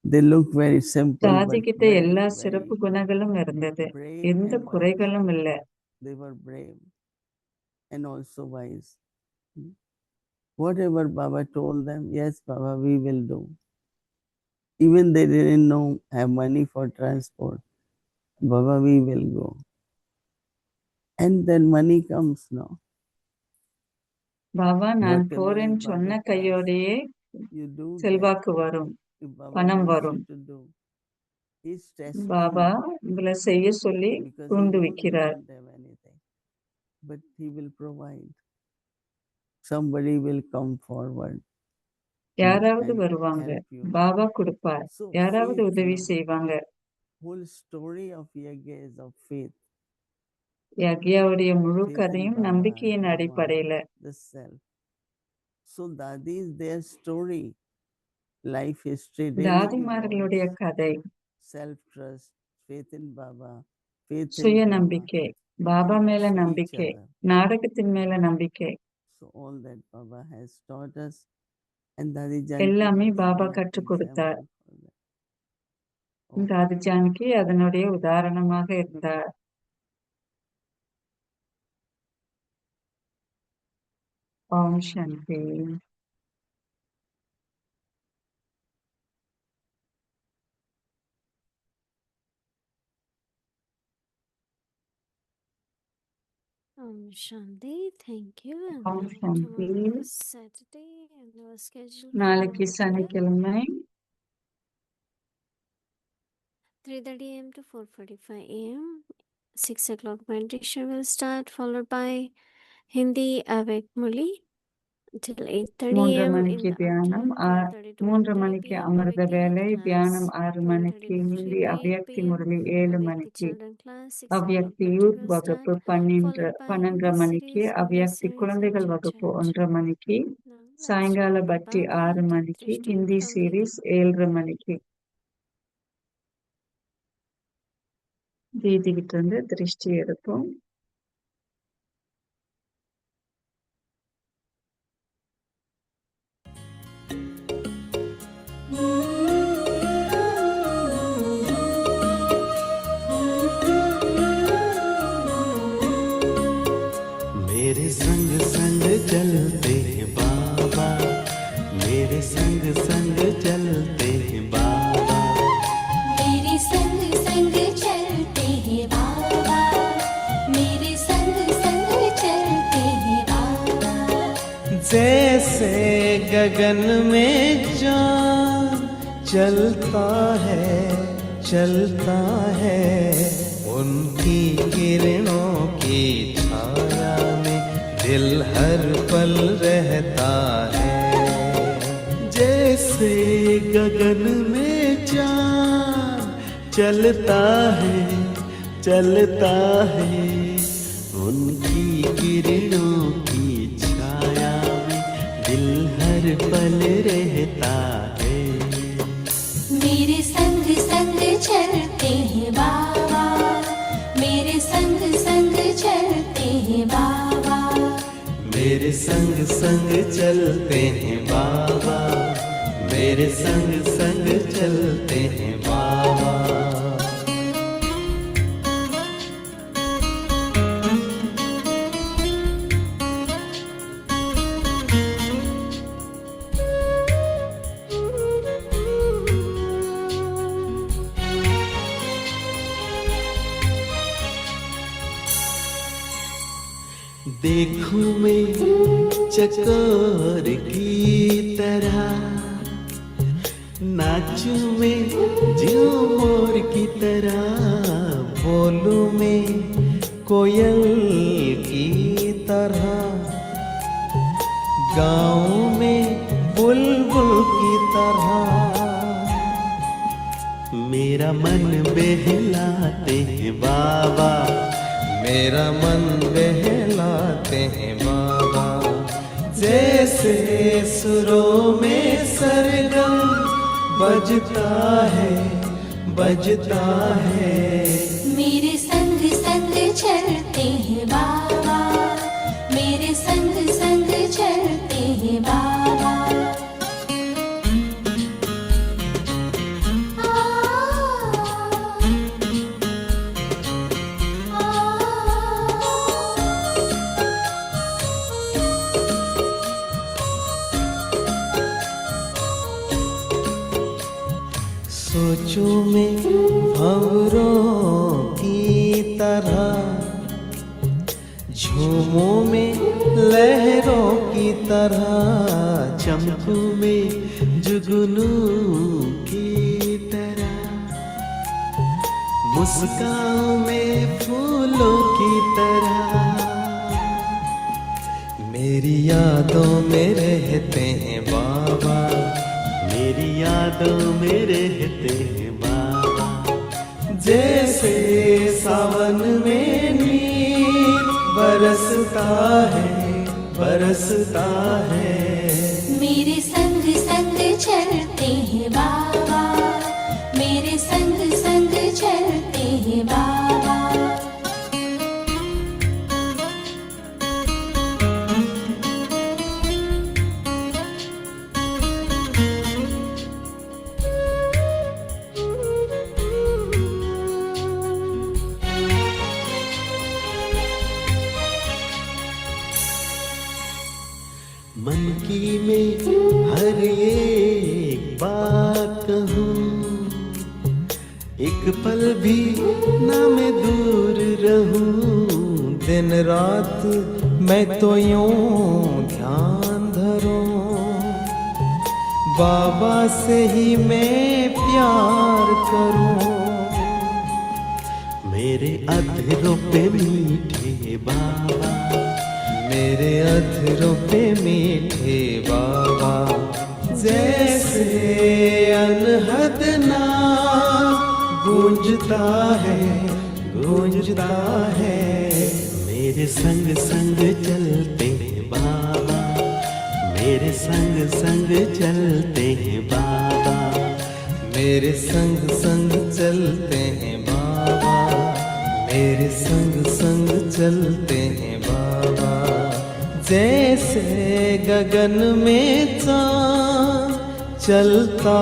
S2: They look very simple,
S1: தாதி
S2: but
S1: கிட்ட
S2: very,
S1: எல்லா
S2: very
S1: சிறப்பு குணங்களும் இருந்தது,
S2: brave
S1: எந்த
S2: and wise.
S1: குறைகளும் இல்ல.
S2: They were brave and also wise. Whatever Baba told them, yes, Baba, we will do. Even they didn't know have money for transport. Baba, we will go. And then money comes now.
S1: Baba நான்
S2: Whatever
S1: போறேன்னு
S2: is
S1: சொன்ன
S2: Baba's
S1: கையோடையே
S2: task, you do that.
S1: செல்வாக்கு வரும்,
S2: If Baba
S1: பணம்
S2: wants
S1: வரும்.
S2: you to do, he's testing
S1: Baba
S2: you
S1: உங்களை செய்ய சொல்லி
S2: because he
S1: தூண்டு
S2: knows you
S1: வைக்கிறார்.
S2: don't have anything. But he will provide. Somebody will come forward
S1: யாராவது
S2: and
S1: வருவாங்க,
S2: help you.
S1: பாபா கொடுப்பார்.
S2: So
S1: யாராவது
S2: faith,
S1: உதவி
S2: no?
S1: செய்வாங்க.
S2: Whole story of Yajna is of faith.
S1: யக்யாவுடைய முழு
S2: Faith in
S1: கதையும்
S2: Baba,
S1: நம்பிக்கையின்
S2: Bhagwan,
S1: அடிப்படையில.
S2: the self. So that is their story. Life history daily
S1: தாதிமார்களுடைய
S2: evolves.
S1: கதை
S2: Self-trust, faith in Baba, faith in
S1: சுய
S2: drama,
S1: நம்பிக்கை, பாபா மேல
S2: so each
S1: நம்பிக்கை,
S2: other.
S1: நாடகத்தின் மேல நம்பிக்கை,
S2: So all that Baba has taught us, and Dadi Janki
S1: எல்லாமே
S2: was
S1: Baba
S2: one
S1: கற்றுக் கொடுத்தார்.
S2: example for that. Oh,
S1: தாதி ஜானகி அதனுடைய உதாரணமாக இருந்தார். ஓம் சாந்தி.
S6: Om Shanti, thank you. And
S1: Om Shanti.
S6: tomorrow is Saturday and our schedule for
S1: நாளைக்கு
S6: prayer,
S1: சனிக்கிழமை
S6: 3:30 a.m. to 4:45 a.m. 6 o'clock meditation will start, followed by Hindi avec Muli till 8:30
S1: 3
S6: a.m. in
S1: மணிக்கு
S6: the
S1: தியானம்,
S6: afternoon, 12:30 to
S1: 3
S6: 1:30
S1: மணிக்கு
S6: p.m.
S1: அமிர்த
S6: Avakti
S1: வேலை,
S6: youth
S1: தியானம்
S6: class,
S1: 6 மணிக்கு
S6: 12:30 to
S1: Hindi
S6: 3
S1: அவ்யக்தி
S6: p.m.
S1: Murali 7
S6: Avakti
S1: மணிக்கு,
S6: children class, 6 o'clock
S1: அவ்யக்தி
S6: bhakti
S1: youth
S6: will
S1: வகுப்பு
S6: start,
S1: 12
S6: followed by
S1: 12
S6: Hindi
S1: மணிக்கு,
S6: series, Hindi
S1: அவ்யக்தி
S6: series
S1: குழந்தைகள்
S6: and
S1: வகுப்பு
S6: chit
S1: 1 மணிக்கு,
S6: Now, let's
S1: சாயங்கால
S6: remember
S1: பக்தி
S6: Baba
S1: 6
S6: and take
S1: மணிக்கு,
S6: drishti
S1: Hindi
S6: from
S1: series
S6: Didi.
S1: 7 மணிக்கு. தீதி கிட்ட இருந்து திருஷ்டி எடுப்போம்.
S3: मेरे संग संग चलते हैं बाबा, मेरे संग संग चलते हैं बाबा,
S4: मेरे संग संग चलते हैं बाबा, मेरे संग संग चलते हैं बाबा।
S3: जैसे गगन में चाँद चलता है, उनकी किरणों की छाया में दिल हर पल रहता है। जैसे गगन में चाँद चलता है, उनकी किरणों की छाया में दिल हर पल रहता है।
S4: मेरे संग संग चलते हैं बाबा, मेरे संग संग चलते हैं बाबा,
S3: मेरे संग संग चलते हैं बाबा, मेरे संग संग चलते हैं बाबा। देखूं मैं चकोर की तरह, नाचूं मैं झूमर की तरह, बोलूं मैं कोयल की तरह, गाऊं मैं बुलबुल की तरह। मेरा मन बहलाते हैं बाबा, मेरा मन बहलाते हैं बाबा। जैसे सुरों में सरगम बजता है।
S4: मेरे संग संग चलते हैं बाबा, मेरे संग संग चलते हैं बाबा।
S3: चूमे भंवरों की तरह, झूमों में लहरों की तरह, चमकू में जुगनू की तरह, मुस्कान में फूलों की तरह, मेरी यादों में रहते हैं बाबा, मेरी यादों में रहते हैं बाबा। जैसे सावन में नीर बरसता है,
S4: मेरे संग संग चलते हैं बाबा, मेरे संग संग चलते हैं बाबा।
S3: मन की मैं हर एक बात कहूँ, एक पल भी ना मैं दूर रहूं, दिन रात मैं तो यूं ध्यान धरूं, बाबा से ही मैं प्यार करूं। मेरे अधरों पे मीठे बाबा, मेरे अधरों पे मीठे बाबा, जैसे अनहद नाम गूंजता है, मेरे संग संग चलते हैं बाबा, मेरे संग संग चलते हैं बाबा, मेरे संग संग चलते हैं बाबा, मेरे संग संग चलते हैं बाबा। जैसे गगन में चाँद चलता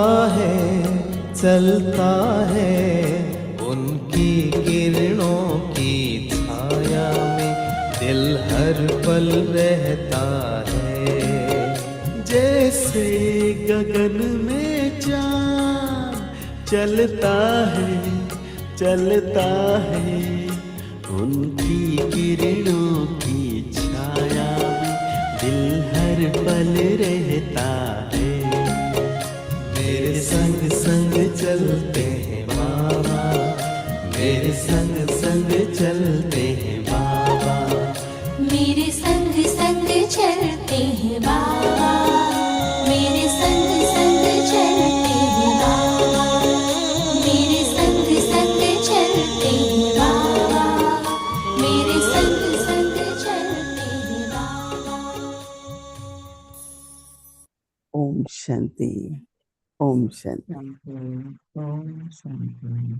S3: है, उनकी किरणों की छाया में दिल हर पल रहता है। जैसे गगन में चाँद चलता है, उनकी किरणों की छाया में दिल हर पल रहता है। मेरे संग संग चलते हैं बाबा, मेरे संग संग चलते हैं बाबा,
S4: मेरे संग संग चलते हैं बाबा, मेरे संग संग चलते हैं बाबा, मेरे संग संग चलते हैं बाबा, मेरे संग संग चलते हैं बाबा।
S2: ओम शांति, ओम शांति।
S1: शांति, ओम शांति।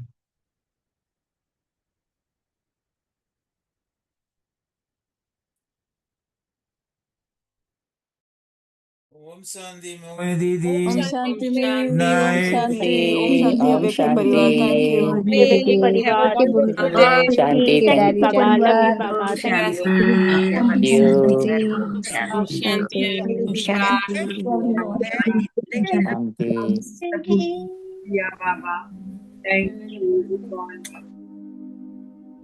S9: ओम शांति मोहिनी दीदी।
S1: ओम शांति मेरी ओम
S9: नाइट।
S1: शांति, ओम शांति
S10: ओम
S1: अव्यक्त
S10: शांति
S1: परिवार, थैंक यू।
S10: अव्यक्त परिवार ओम शांति
S11: प्यारी
S10: थैंक
S11: जान
S10: बाबा
S11: ओम
S10: थैंक
S11: शांति
S10: यू
S11: ओम शांति ओम शांति
S10: शांति।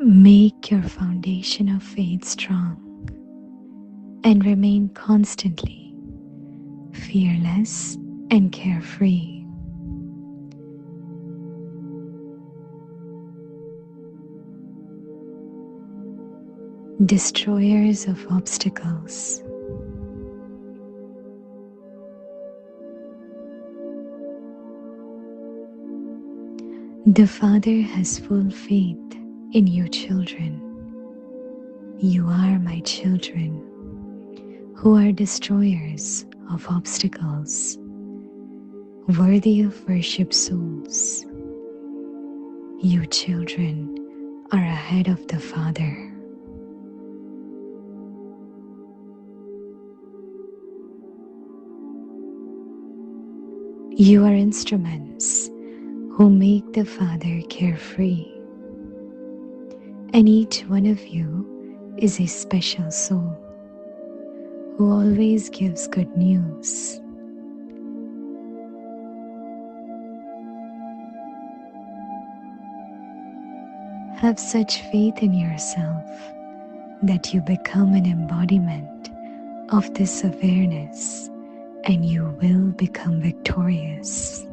S8: Make your foundation of faith strong and remain constantly fearless and carefree. Destroyers of obstacles. The Father has full faith in you children. You are my children, who are destroyers of obstacles, worthy of worship souls. You children are ahead of the Father. You are instruments who make the Father carefree. And each one of you is a special soul who always gives good news.
S12: Have such faith in yourself that you become an embodiment of this awareness and you will become victorious.